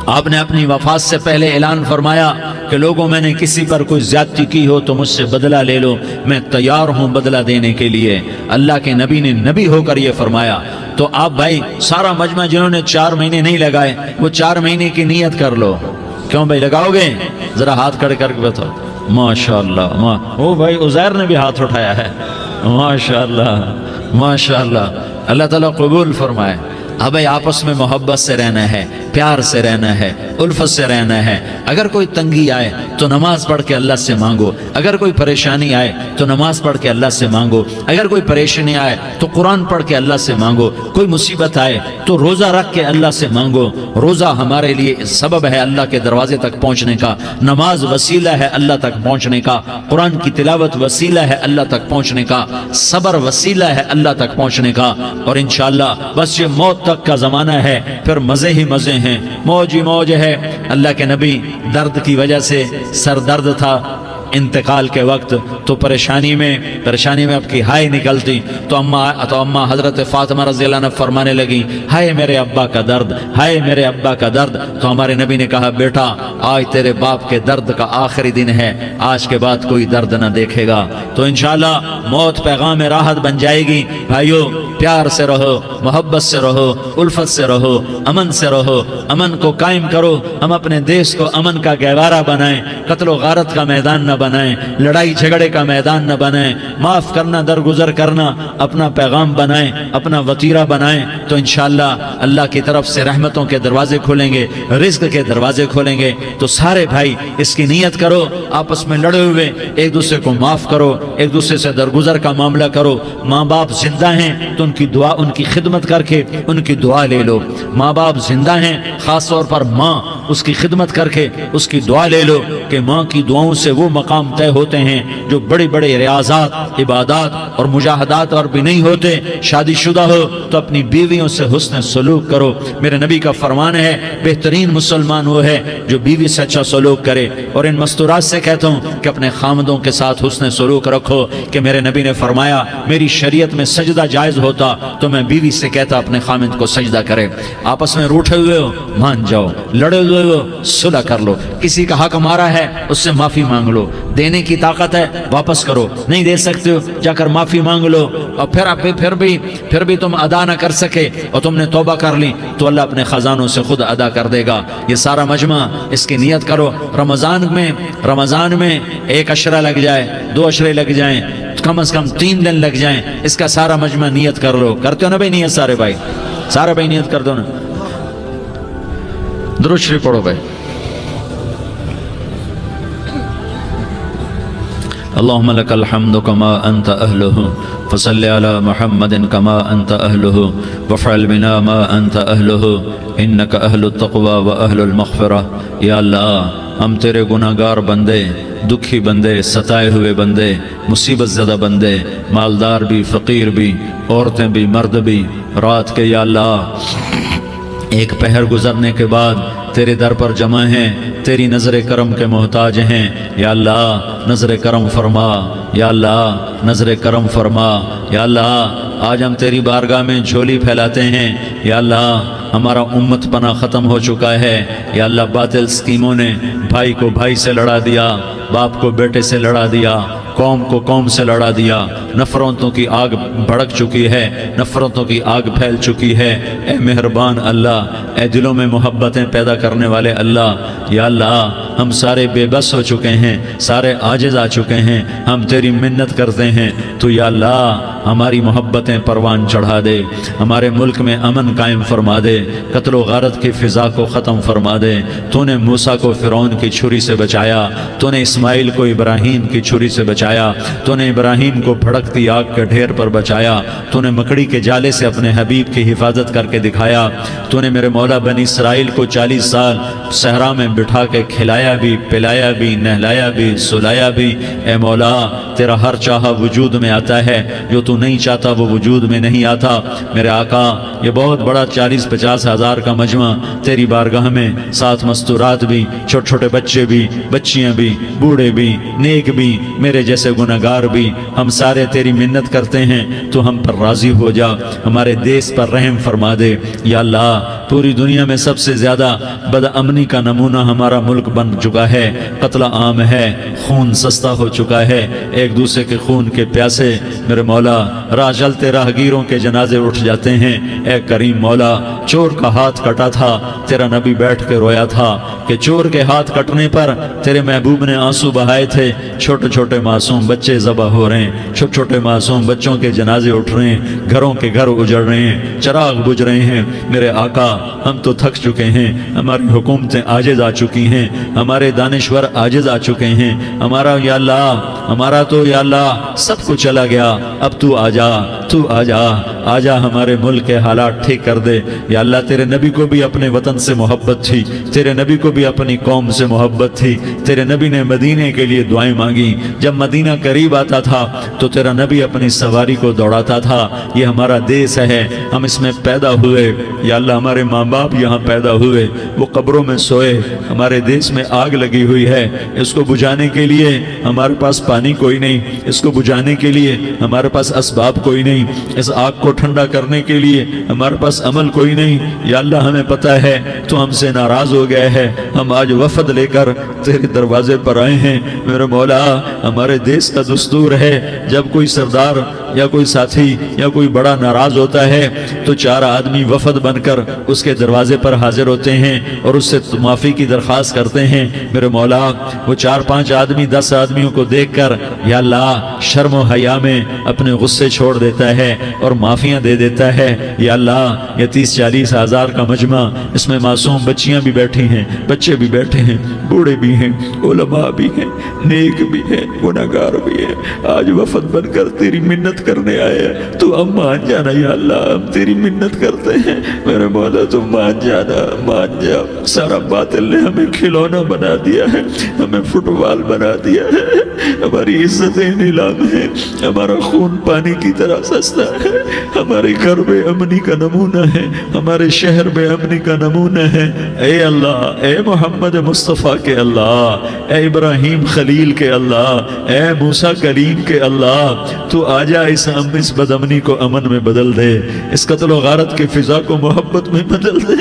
آپ نے اپنی وفات سے پہلے اعلان فرمایا کہ لوگوں میں نے کسی پر کوئی زیادتی کی ہو تو مجھ سے بدلہ لے لو، میں تیار ہوں بدلہ دینے کے لیے۔ اللہ کے نبی نے نبی ہو کر یہ فرمایا۔ تو آپ بھائی سارا مجمع جنہوں نے 4 مہینے نہیں لگائے وہ 4 مہینے کی نیت کر لو۔ کیوں بھائی لگاؤ گے؟ ذرا ہاتھ کھڑے کر کے بتاؤ۔ ماشاءاللہ، وہ بھائی عزیر نے بھی ہاتھ اٹھایا ہے، ماشاءاللہ ماشاءاللہ، اللہ تعالیٰ قبول فرمائے۔ اب بھائی آپس میں محبت سے رہنا ہے، پیار سے رہنا ہے، الفت سے رہنا ہے۔ اگر کوئی تنگی آئے تو نماز پڑھ کے اللہ سے مانگو، اگر کوئی پریشانی آئے تو نماز پڑھ کے اللہ سے مانگو، اگر کوئی پریشانی آئے تو قرآن پڑھ کے اللہ سے مانگو، کوئی مصیبت آئے تو روزہ رکھ کے اللہ سے مانگو۔ روزہ ہمارے لیے سبب ہے اللہ کے دروازے تک پہنچنے کا، نماز وسیلہ ہے اللہ تک پہنچنے کا، قرآن کی تلاوت وسیلہ ہے اللہ تک پہنچنے کا، صبر وسیلہ ہے اللہ تک پہنچنے کا۔ اور انشاءاللہ بس یہ موت تک کا زمانہ ہے، پھر مزے ہی مزے ہیں، موج ہی موج ہے۔ اللہ کے نبی درد کی وجہ سے، سر درد تھا، انتقال کے وقت تو پریشانی میں اب کی ہائے نکلتی تو اما حضرت فاطمہ رضی اللہ عنہ فرمانے لگی ہائے میرے ابا کا درد، ہائے میرے ابا کا درد۔ تو ہمارے نبی نے کہا بیٹا آج تیرے باپ کے درد کا آخری دن ہے، آج کے بعد کوئی درد نہ دیکھے گا۔ تو انشاءاللہ موت پیغام راحت بن جائے گی۔ بھائیو پیار سے رہو، محبت سے رہو، الفت سے رہو، امن سے رہو، امن کو قائم کرو۔ ہم اپنے دیش کو امن کا گہوارہ بنائیں، قتل و غارت کا میدان نہ بنائیں، لڑائی جھگڑے کا میدان نہ بنائیں، معاف کرنا درگزر کرنا اپنا پیغام بنائیں، اپنا وطیرہ بنائیں، تو انشاءاللہ اللہ کی طرف سے رحمتوں کے دروازے کھولیں گے، رزق کے دروازے کھولیں گے۔ تو سارے بھائی اس کی نیت کرو، آپس میں لڑے ہوئے ایک دوسرے کو معاف کرو، ایک دوسرے سے درگزر کا معاملہ کرو۔ ماں باپ زندہ ہیں تو ان کی دعا، ان کی خدمت کر کے ان کی دعا لے لو۔ ماں باپ زندہ ہیں، خاص طور پر ماں، اس کی خدمت کر کے اس کی دعا لے لو کہ ماں کی دعاؤں سے وہ مقام طے ہوتے ہیں جو بڑے بڑے ریاضات، عبادات اور مجاہدات اور بھی نہیں ہوتے۔ شادی شدہ ہو تو اپنی بیویوں سے حسن سلوک کرو۔ میرے نبی کا فرمان ہے بہترین مسلمان وہ ہے جو بیوی سے اچھا سلوک کرے۔ اور ان مستورات سے کہتا ہوں کہ اپنے خامدوں کے ساتھ حسن سلوک رکھو کہ میرے نبی نے فرمایا میری شریعت میں سجدہ جائز ہوتا تو میں بیوی سے کہتا اپنے خامد کو سجدہ کرے۔ آپس میں روٹھے ہوئے ہو مان جاؤ، لڑے ہوئے ہو صلح کر لو، کسی کا حق مارا ہے اس سے معافی مانگ لو، دینے کی طاقت ہے واپس کرو، نہیں دے سکتے ہو جا کر معافی مانگ لو۔ اور پھر بھی تم ادا نہ کر سکے اور تم نے توبہ کر لی تو اللہ اپنے خزانوں سے خود ادا کر دے گا۔ یہ سارا مجمع اس کی نیت کرو۔ رمضان میں 1 عشرہ لگ جائے، 2 عشرے لگ جائیں، کم از کم 3 دن لگ جائیں، اس کا سارا مجمع نیت کر لو۔ کرتے ہو نا بھائی نیت؟ سارے بھائی نیت کر دو نا۔ درود شریف پڑھو بھائی۔ اللهم لك الحمد كما أنت أهله فصل على محمد كما أنت أهله وافعل بنا ما أنت أهله إنك أهل التقوى وأهل المغفرة۔ یا اللہ ہم تیرے گناہگار بندے، دکھی بندے، ستائے ہوئے بندے، مصیبت زدہ بندے، مالدار بھی، فقیر بھی، عورتیں بھی، مرد بھی، رات کے یا اللہ ایک پہر گزرنے کے بعد تیرے در پر جمع ہیں، تیری نظر کرم کے محتاج ہیں۔ یا اللہ نظر کرم فرما، یا اللہ نظر کرم فرما۔ یا اللہ آج ہم تیری بارگاہ میں جھولی پھیلاتے ہیں۔ یا اللہ ہمارا امت پناہ ختم ہو چکا ہے۔ یا اللہ باطل سکیموں نے بھائی کو بھائی سے لڑا دیا، باپ کو بیٹے سے لڑا دیا، قوم کو قوم سے لڑا دیا، نفرتوں کی آگ بھڑک چکی ہے، نفرتوں کی آگ پھیل چکی ہے۔ اے مہربان اللہ، اے دلوں میں محبتیں پیدا کرنے والے اللہ، یا اللہ ہم سارے بے بس ہو چکے ہیں، سارے عاجز آ چکے ہیں، ہم تیری منت کرتے ہیں تو یا اللہ ہماری محبتیں پروان چڑھا دے، ہمارے ملک میں امن قائم فرما دے، قتل و غارت کی فضا کو ختم فرما دے۔ تو نے موسیٰ کو فرعون کی چھری سے بچایا، تو نے اسماعیل کو ابراہیم کی چھری سے بچایا، تو نے ابراہیم کو بھڑکتی آگ کے ڈھیر پر بچایا، تو نے مکڑی کے جالے سے اپنے حبیب کی حفاظت کر کے دکھایا، تو نے میرے مولا بنی اسرائیل کو 40 سال صحرا میں بٹھا کے کھلایا بھی، پلایا بھی، نہلایا بھی، سلایا بھی۔ اے مولا تیرا ہر چاہا وجود میں آتا ہے، جو تو نہیں چاہتا وہ وجود میں نہیں آتا۔ میرے آقا یہ بہت بڑا 40-50 ہزار کا مجمع تیری بارگاہ میں، ساتھ مستورات بھی، چھوٹے چھوٹے بچے بھی، بچیاں بھی، بوڑھے بھی، نیک بھی، میرے جیسے گناہگار بھی، ہم سارے تیری منت کرتے ہیں تو ہم پر راضی ہو جا، ہمارے دیس پر رحم فرما دے۔ یا اللہ پوری دنیا میں سب سے زیادہ بدامنی کا نمونہ ہمارا ملک بن چکا ہے، قتل عام ہے، خون سستا ہو چکا ہے، ایک دوسرے کے خون کے پیاسے میرے مولا راہ چلتے راہگیروں کے جنازے اٹھ جاتے ہیں۔ اے کریم مولا چور کا ہاتھ کٹا تھا، تیرا نبی بیٹھ کے رویا تھا کہ چور کے ہاتھ کٹنے پر تیرے محبوب نے آنسو بہائے تھے، چھوٹے چھوٹے معصوم بچے ذبح ہو رہے ہیں، چھوٹے چھوٹے معصوم بچوں کے جنازے اٹھ رہے ہیں، گھروں کے گھر اجڑ رہے ہیں، چراغ بجھ رہے ہیں۔ میرے آقا ہم تو تھک چکے ہیں، ہماری حکومتیں عاجز آ چکی ہیں، ہمارے دانشور عاجز آ چکے ہیں، ہمارا یا اللہ ہمارا تو یا اللہ سب کچھ چلا گیا، اب تو آ جا، تو تو آجا ہمارے ملک کے حالات ٹھیک کر دے۔ یا اللہ تیرے نبی کو بھی اپنے وطن سے محبت تھی، تیرے نبی کو بھی اپنی قوم سے محبت تھی، تیرے نبی نے مدینے کے لیے دعائیں مانگی، جب مدینہ قریب آتا تھا تو تیرا نبی اپنی سواری کو دوڑاتا تھا۔ یہ ہمارا دیس ہے، ہم اس میں پیدا ہوئے، یا اللہ ہمارے ماں باپ یہاں پیدا ہوئے، وہ قبروں میں سوئے، ہمارے دیس میں آگ لگی ہوئی ہے، اس کو بجھانے کے لیے ہمارے پاس پانی کوئی نہیں، اس کو بجھانے کے لیے ہمارے پاس اسباب کوئی نہیں، اس آگ کو ٹھنڈا کرنے کے لیے ہمارے پاس عمل کوئی نہیں۔ یا اللہ ہمیں پتہ ہے تو ہم سے ناراض ہو گئے ہے، ہم آج وفد لے کر تیرے دروازے پر آئے ہیں۔ میرے مولا ہمارے دیس کا دستور ہے جب کوئی سردار یا کوئی ساتھی یا کوئی بڑا ناراض ہوتا ہے تو 4 آدمی وفد بن کر اس کے دروازے پر حاضر ہوتے ہیں اور اس سے معافی کی درخواست کرتے ہیں۔ میرے مولا وہ 4-5 آدمی 10 آدمیوں کو دیکھ کر یا اللہ شرم و حیا میں اپنے غصے چھوڑ دیتا ہے اور معافیاں دے دیتا ہے۔ یا اللہ یہ 30-40 ہزار کا مجمع، اس میں معصوم بچیاں بھی بیٹھی ہیں، بچے بھی بیٹھے ہیں، بوڑھے بھی ہیں، علماء بھی ہیں، نیک بھی ہیں، گناہگار بھی ہیں، آج وفد بن کر تیری منت کرنے آئے ہیں۔ تو اب مان جانا یا اللہ، ہم تیری منت کرتے ہیں میرے مولا، تو مان جانا، مان جا۔ سارا باطل نے ہمیں کھلونا بنا دیا ہے، ہمیں فٹ بال بنا دیا ہے، ہماری عزتیں نیلام ہیں، ہمارا خون پانی کی طرح سستا ہے، ہمارے گھر بے امنی کا نمونہ ہے، ہمارے شہر بے امنی کا نمونہ ہے۔ اے اللہ، اے محمد مصطفیٰ کے اللہ، اے ابراہیم خلیل کے اللہ، اے موسیٰ کلیم کے اللہ، تو آجا اس بد امنی کو امن میں بدل دے، اس قتل و غارت کی فضا کو محبت میں بدل دے۔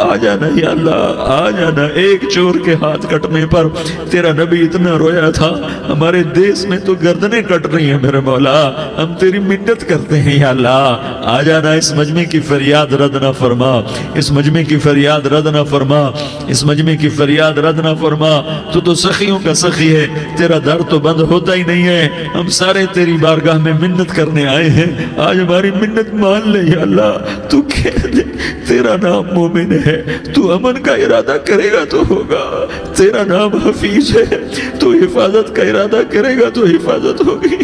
آ جانا یا اللہ، آ جانا۔ ایک چور کے ہاتھ کٹنے پر تیرا نبی اتنا رویا تھا، ہمارے دیس میں تو گردنیں کٹ رہی ہیں میرے مولا، ہم تیری منت کرتے ہیں یا اللہ، آ جانا۔ اس مجمع کی فریاد رد نہ فرما، اس مجمع کی فریاد رد نہ فرما، اس مجمع کی فریاد رد نہ فرما۔ تو سخیوں کا سخی ہے، تیرا در تو بند ہوتا ہی نہیں ہے، ہم سارے تیری بارگاہ میں منت کرنے آئے ہیں، آج ہماری منت مان لے یا اللہ۔ تو کہہ دے تیرا نام مومن ہے، تو امن کا ارادہ کرے گا تو ہوگا، تیرا نام حفیظ ہے، تو حفاظت کا ارادہ کرے گا تو حفاظت ہوگی،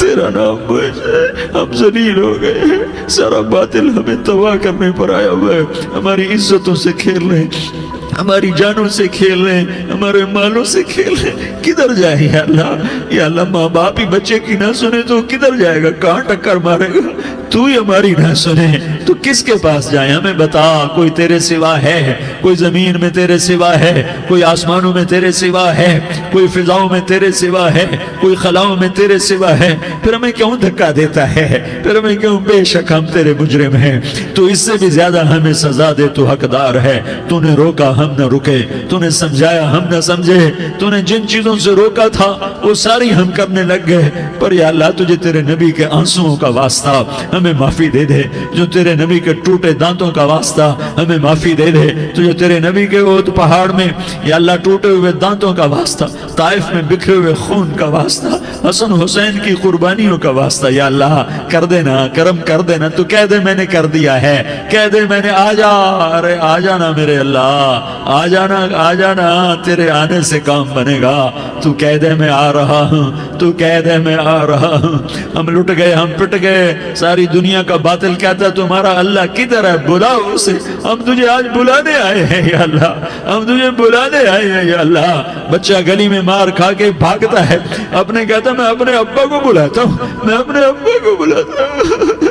تیرا نام موج ہے۔ ہم ذلیل ہو گئے ہیں، سارا باطل ہمیں تباہ کرنے پر آیا ہوا ہے، ہماری عزتوں سے کھیل رہے ہیں، ہماری جانوں سے کھیل رہے ہیں، ہمارے مالوں سے کھیل رہے ہیں۔ کدھر جائے یا اللہ؟ یا اللہ ماں باپ ہی بچے کی نہ سنے تو کدھر جائے گا؟ کہاں ٹکر مارے گا؟ تو ہی ہماری نہ سنے تو کس کے پاس جائیں؟ ہمیں بتا، کوئی تیرے سوا ہے؟ کوئی زمین میں تیرے سوا ہے؟ کوئی آسمانوں میں تیرے سوا ہے؟ کوئی فضاؤں میں تیرے سوا ہے؟ کوئی خلاؤں میں تیرے سوا ہے؟ پھر ہمیں کیوں دھکا دیتا ہے؟ پھر ہمیں کیوں؟ بے شک ہم تیرے مجرم ہیں، تو اس سے بھی زیادہ ہمیں سزا دے، تو حقدار ہے۔ تو نے روکا ہم نہ رکے، تو نے سمجھایا ہم نہ سمجھے، تو نے جن چیزوں سے روکا تھا وہ ساری ہم کرنے لگ گئے۔ پر یا اللہ تجھے تیرے نبی کے آنسوؤں کا واسطہ ہمیں معافی دے دے، جو تیرے نبی کے ٹوٹے دانتوں کا واسطہ ہمیں معافی دے دے، تو جو تیرے نبی کے احد پہاڑ میں یا اللہ ٹوٹے ہوئے دانتوں کا واسطہ، طائف میں بکھرے ہوئے خون کا واسطہ، حسن حسین کی قربانیوں کا واسطہ یا اللہ کر دینا، کرم کر دینا۔ تو کہہ دے میں نے کر دیا ہے، کہہ دے میں نے، آ جا، ارے آ جانا میرے اللہ، آ جانا، آ جانا، تیرے آنے سے کام بنے گا۔ تو کہہ دے میں آ رہا ہوں، تو کہہ دے میں آ رہا ہوں۔ ہم لٹ گئے، ہم پٹ گئے، ساری دنیا کا باطل کہتا ہے تمہارا اللہ کدھر ہے؟ بلاؤ اسے، ہم تجھے آج بلانے آئے ہیں یا اللہ، ہم تجھے بلانے آئے ہیں یا اللہ۔ بچہ گلی میں مار کھا کے بھاگتا ہے، اپنے کہتا میں اپنے ابا کو بلاتا ہوں، میں اپنے ابا کو بلاتا ہوں،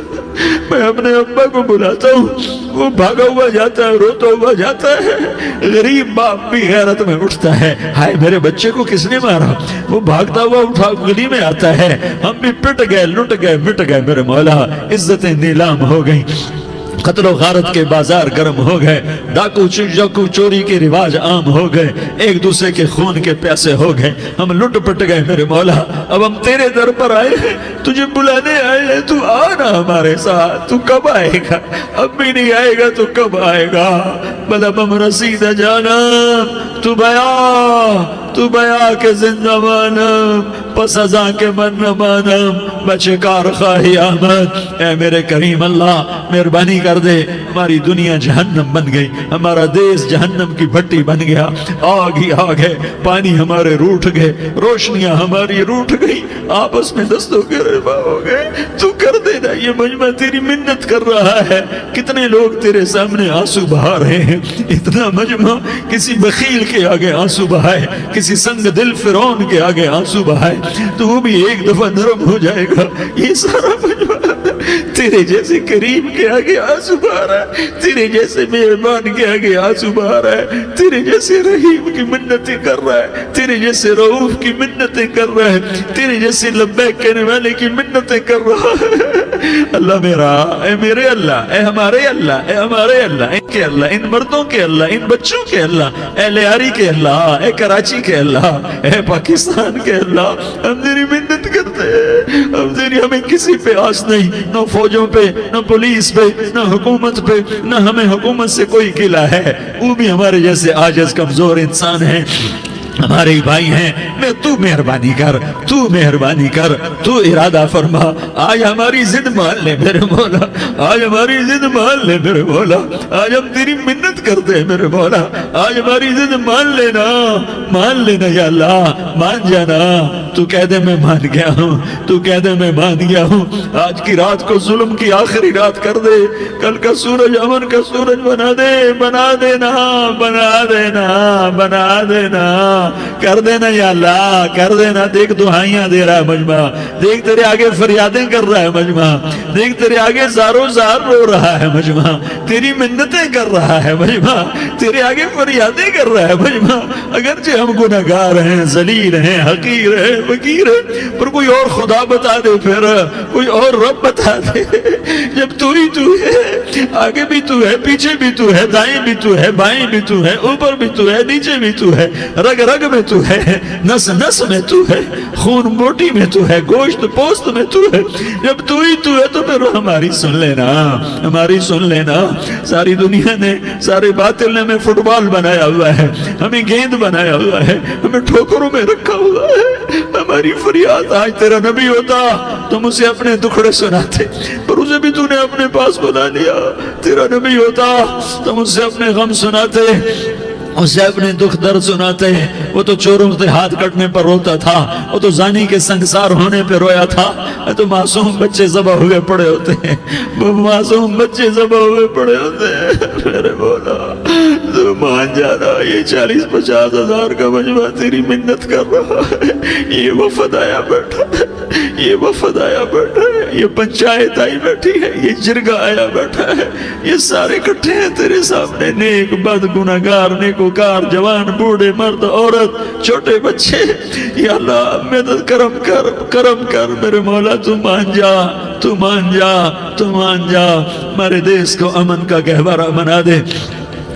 میں اپنے ابا کو بلاتا ہوں۔ وہ بھاگا ہوا جاتا ہے، روتا ہوا جاتا ہے۔ غریب باپ بھی غیرت میں اٹھتا ہے، ہائے میرے بچے کو کس نے مارا؟ وہ بھاگتا ہوا اٹھا گلی میں آتا ہے۔ ہم بھی پٹ گئے، لٹ گئے، مٹ گئے میرے مولا، عزتیں نیلام ہو گئیں، قتل و غارت کے بازار گرم ہو گئے، ڈاکو چوری کے رواج عام ہو گئے، ایک دوسرے کے خون کے پیاسے ہو گئے، ہم لٹ پٹ گئے میرے مولا۔ اب ہم تیرے در پر آئے ہیں، تجھے بلانے آئے ہیں، تو آنا ہمارے ساتھ۔ تو کب آئے گا؟ اب بھی نہیں آئے گا تو کب آئے گا؟ بلبم رسید جانا تو بیا تو بیا کے زندہ مانم پس ازاں کے من نہ مانم بچے کار خواہی آمد۔ اے میرے کریم اللہ مہربانی کر دے، ہماری دنیا جہنم بن گئی، ہمارا دیس جہنم کی بھٹی بن گیا، آگ ہی آگ ہے، پانی ہمارے روٹھ گئے، روشنیاں ہماری روٹھ گئی، آپس میں دستوں کے ربا ہو گئے۔ تو کر دینا، یہ مجمع تیری منت کر رہا ہے۔ کتنے لوگ تیرے سامنے آنسو بہا رہے ہیں، اتنا مجمع کسی بخیل کے آگے آنسو بہائے، کسی سنگ دل فرعون کے آگے آنسو بہائے تو وہ بھی ایک دفعہ نرم ہو جائے گا۔ یہ سارا مجمع تیرے جیسے کریم کے آگے آنسو بہا رہا ہے، تیرے جیسے مہربان کے آگے آنسو بہا رہا ہے، تیرے جیسے رحیم کی منتیں کر رہا ہے، تیرے جیسے رؤوف کی منتیں کر رہا ہے، تیرے جیسے لبیک کہنے والے کی منتیں کر رہا ہے۔ اللہ میرا، اے میرے اللہ، اے ہمارے اللہ، اے ہمارے اللہ، ان کے اللہ، ان مردوں کے اللہ، ان بچوں کے اللہ، اے لیاری کے اللہ، اے کراچی کے اللہ، اے پاکستان کے اللہ، ہم تیری منت کرتے ہیں، ہمیں کسی پہ آس نہیں، نہ فوجوں پہ، نہ پولیس پہ، نہ حکومت پہ، نہ ہمیں حکومت سے کوئی گلہ ہے، وہ بھی ہمارے جیسے عاجز کمزور انسان ہیں، ہمارے بھائی ہیں۔ میں تو مہربانی کر، تو مہربانی کر، تو ارادہ فرما، آج ہماری ضد مان لے میرے مولا، آج ہماری ضد مان لے میرے مولا، آج ہم تیری منت کرتے ہیں میرے مولا، آج ہماری ضد مان لینا یا اللہ، مان جانا۔ تو کہہ دے میں مان گیا ہوں، تو کہہ دے میں مان گیا ہوں، آج کی رات کو ظلم کی آخری رات کر دے، کل کا سورج امن کا سورج بنا دے، بنا دینا، بنا دینا، بنا دینا، کر دینا یا اللہ، کر دینا۔ دیکھ دعائیاں دے رہا ہے مجمع، دیکھ تیرے آگے فریادیں کر رہا ہے مجمع، دیکھ تیرے آگے زارو زار رو رہا ہے مجمع، تیری منتیں کر رہا ہے مجمع، تیرے آگے فریادیں کر رہا ہے مجمع۔ اگرچہ ہم گناہگار ہیں، ذلیل ہیں، حقیر ہیں، فقیر ہیں، پر کوئی اور خدا بتا دے، پھر کوئی اور رب بتا دے۔ جب تو ہی تو ہے، آگے بھی تو ہے، پیچھے بھی تو ہے، دائیں بھی تو ہے، بائیں بھی تو ہے، اوپر بھی تو ہے، نیچے بھی تو ہے، رگ رگ میں تو ہے، نس نس میں تو ہے، خون بوٹی میں تو ہے، گوشت پوست میں تو ہے۔ جب تو ہی تو ہے تو پھر ہماری سن لینا، ہماری سن لینا۔ ساری دنیا نے، سارے باطل نے ہمیں فٹ بال بنایا ہوا ہے، ہمیں گیند بنایا ہوا ہے، ہمیں ٹھوکروں میں رکھا ہوا ہے۔ ہماری فریاد، آج تیرا نبی ہوتا تم اسے اپنے دکھڑے سناتے، پر اسے بھی تو نے اپنے پاس بنا لیا۔ تیرا نبی ہوتا تم اسے اپنے غم سناتے، اسے اپنے دکھ درد سناتے ہیں۔ وہ تو چوروں کے ہاتھ کٹنے پر روتا تھا، وہ تو زانی کے سنگسار ہونے پہ رویا تھا، تو معصوم بچے ذبح ہوئے پڑے ہوتے ہیں، وہ معصوم بچے ذبح ہوئے پڑے ہوتے ہیں۔ میرے مولا تو مان جانا، یہ 40-50 ہزار کا مجمع تیری منت کر رہا ہے، یہ وفد آیا بیٹھا ہے، یہ وفد آیا بیٹھا ہے، یہ پنچایت آئی بیٹھی ہے، یہ جرگہ آیا بیٹھا ہے، یہ سارے اکٹھے ہیں تیرے سامنے، نیک بد گناہگار، نیکوکار، جوان بوڑھے مرد عورت چھوٹے بچے۔ یا اللہ مدد کرم کر، کرم کر میرے مولا، تو مان جا، تو مان جا، تو مان جا، ہمارے دیس کو امن کا گہوارہ بنا دے،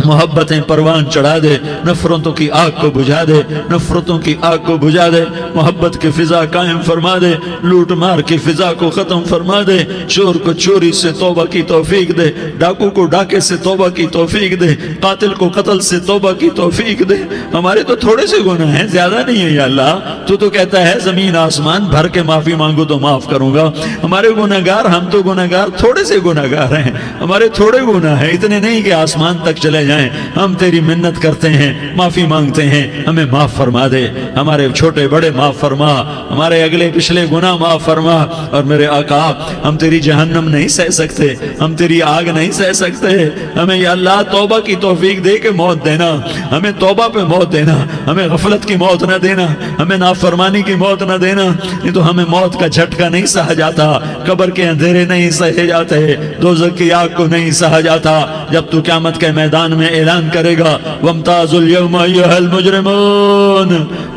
محبتیں پروان چڑھا دے، نفرتوں کی آگ کو بجھا دے، نفرتوں کی آگ کو بجھا دے، محبت کی فضا قائم فرما دے، لوٹ مار کی فضا کو ختم فرما دے، چور کو چوری سے توبہ کی توفیق دے، ڈاکو کو ڈاکے سے توبہ کی توفیق دے، قاتل کو قتل سے توبہ کی توفیق دے۔ ہمارے تو تھوڑے سے گناہ ہیں، زیادہ نہیں ہے یا اللہ، تو کہتا ہے زمین آسمان بھر کے معافی مانگو تو معاف کروں گا۔ ہمارے گناہگار، ہم تو گناہگار تھوڑے سے گناہگار ہیں، ہمارے تھوڑے گناہ ہیں، اتنے نہیں کہ آسمان تک چلے جائیں۔ ہم تیری منت کرتے ہیں، معافی مانگتے ہیں، ہمیں معاف فرما دے، ہمارے چھوٹے بڑے معاف فرما، ہمارے اگلے پچھلے گناہ معاف فرما۔ اور میرے آقا ہم تیری جہنم نہیں سہ سکتے، ہم تیری آگ نہیں سہ سکتے، ہمیں یا اللہ توبہ کی توفیق دے کے موت دینا، ہمیں توبہ پہ موت دینا، ہمیں غفلت کی موت نہ دینا، ہمیں نافرمانی کی موت نہ دینا، نہیں تو ہمیں موت کا جھٹکا نہیں سہا جاتا، قبر کے اندھیرے نہیں سہے جاتے، دوزخ کی آگ کو نہیں سہا جاتا۔ جب تو قیامت کے میدان میں اعلان کرے گا وَامْتَازُوا الْيَوْمَ أَيُّهَا الْمُجْرِمُونَ،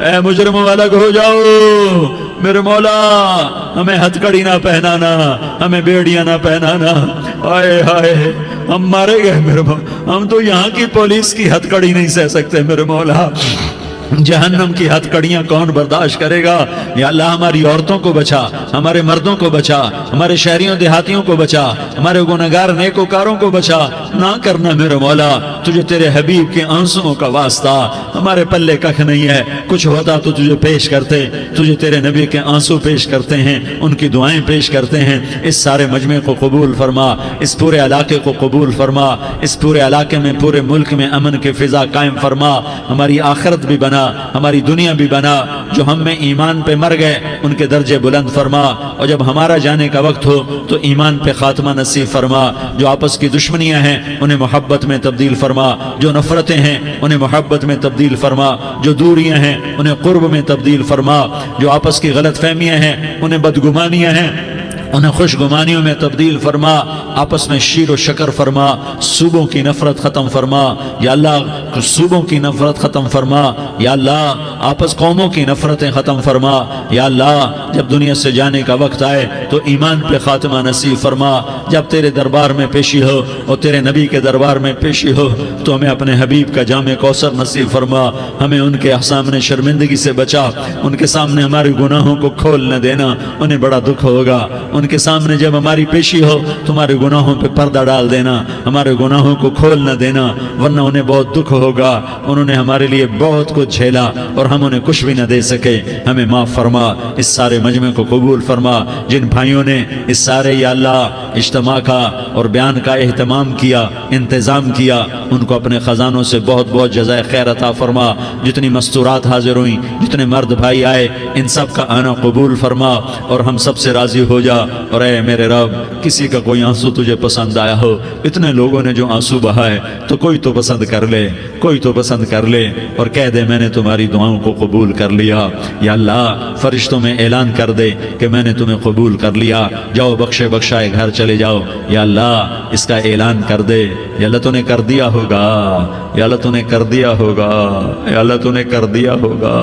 اے مجرموں الگ ہو جاؤ، میرے مولا ہمیں ہتھ کڑی نہ پہنانا، ہمیں بیڑیاں نہ پہنانا۔ آئے ہائے ہم مارے گئے میرے مولا، ہم تو یہاں کی پولیس کی ہتھ کڑی نہیں سہ سکتے میرے مولا، جہنم کی ہتھ کڑیاں کون برداشت کرے گا؟ یا اللہ ہماری عورتوں کو بچا، ہمارے مردوں کو بچا، ہمارے شہریوں دیہاتیوں کو بچا، ہمارے گنہگار نیکوکاروں کو بچا۔ نہ کرنا میرے مولا، تجھے تیرے حبیب کے آنسوؤں کا واسطہ ہمارے پلے ککھ نہیں ہے، کچھ ہوتا تو تجھے پیش کرتے، تجھے تیرے نبی کے آنسو پیش کرتے ہیں، ان کی دعائیں پیش کرتے ہیں۔ اس سارے مجمع کو قبول فرما، اس پورے علاقے کو قبول فرما، اس پورے علاقے میں، پورے ملک میں امن کی فضا قائم فرما، ہماری آخرت بھی بنا، ہماری دنیا بھی بنا۔ جو ہم میں ایمان پہ مر گئے ان کے درجے بلند فرما، اور جب ہمارا جانے کا وقت ہو تو ایمان پہ خاتمہ نصیب فرما۔ جو آپس کی دشمنیاں ہیں انہیں محبت میں تبدیل فرما، جو نفرتیں ہیں انہیں محبت میں تبدیل فرما، جو دوریاں ہیں انہیں قرب میں تبدیل فرما، جو آپس کی غلط فہمیاں ہیں انہیں بدگمانیاں ہیں انہیں خوش گمانیوں میں تبدیل فرما، آپس میں شیر و شکر فرما، صوبوں کی نفرت ختم فرما یا اللہ، صوبوں کی نفرت ختم فرما یا اللہ، آپس قوموں کی نفرتیں ختم فرما یا اللہ۔ جب دنیا سے جانے کا وقت آئے تو ایمان پہ خاتمہ نصیب فرما، جب تیرے دربار میں پیشی ہو اور تیرے نبی کے دربار میں پیشی ہو تو ہمیں اپنے حبیب کا جام کوثر نصیب فرما، ہمیں ان کے سامنے شرمندگی سے بچا، ان کے سامنے ہمارے گناہوں کو کھول نہ دینا، انہیں بڑا دکھ ہوگا۔ ان کے سامنے جب ہماری پیشی ہو تمہارے گناہوں پہ پردہ ڈال دینا، ہمارے گناہوں کو کھول نہ دینا، ورنہ انہیں بہت دکھ ہوگا۔ انہوں نے ہمارے لیے بہت کچھ جھیلا اور ہم انہیں کچھ بھی نہ دے سکے، ہمیں معاف فرما، اس سارے مجمع کو قبول فرما۔ جن بھائیوں نے اس سارے یا اللہ اجتماع کا اور بیان کا اہتمام کیا، انتظام کیا، ان کو اپنے خزانوں سے بہت بہت جزائے خیر عطا فرما۔ جتنی مستورات حاضر ہوئیں، جتنے مرد بھائی آئے، ان سب کا آنا قبول فرما اور ہم سب سے راضی ہو جا۔ اور اے میرے رب، کسی کا کوئی آنسو تجھے پسند آیا ہو، اتنے لوگوں نے جو آنسو بہائے تو کوئی تو پسند کر لے، کوئی تو پسند کر لے اور کہہ دے میں نے تمہاری دعاؤں کو قبول کر لیا۔ یا اللہ فرشتوں میں اعلان کر دے کہ میں نے تمہیں قبول کر لیا، جاؤ بخشے بخشائے گھر چلے جاؤ۔ یا اللہ اس کا اعلان کر دے، یا اللہ تو نے کر دیا ہوگا، یا اللہ تو نے کر دیا ہوگا، یا اللہ تو نے کر دیا ہوگا۔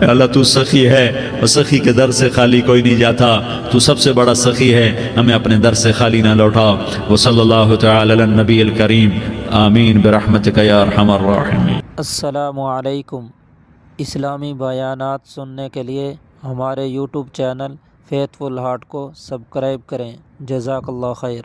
یا اللہ تو سخی ہے اور سخی کے در سے خالی کوئی نہیں جاتا، تو سب سے بڑا سخی ہے، ہمیں اپنے در سے خالی نہ لوٹا۔ وصلی اللہ تعالی علی النبی الکریم، آمین برحمتک یا ارحم الراحمین۔ السلام علیکم۔ اسلامی بیانات سننے کے لیے ہمارے یوٹیوب چینل فیتھ فل ہارٹ کو سبسکرائب کریں۔ جزاک اللہ خیر۔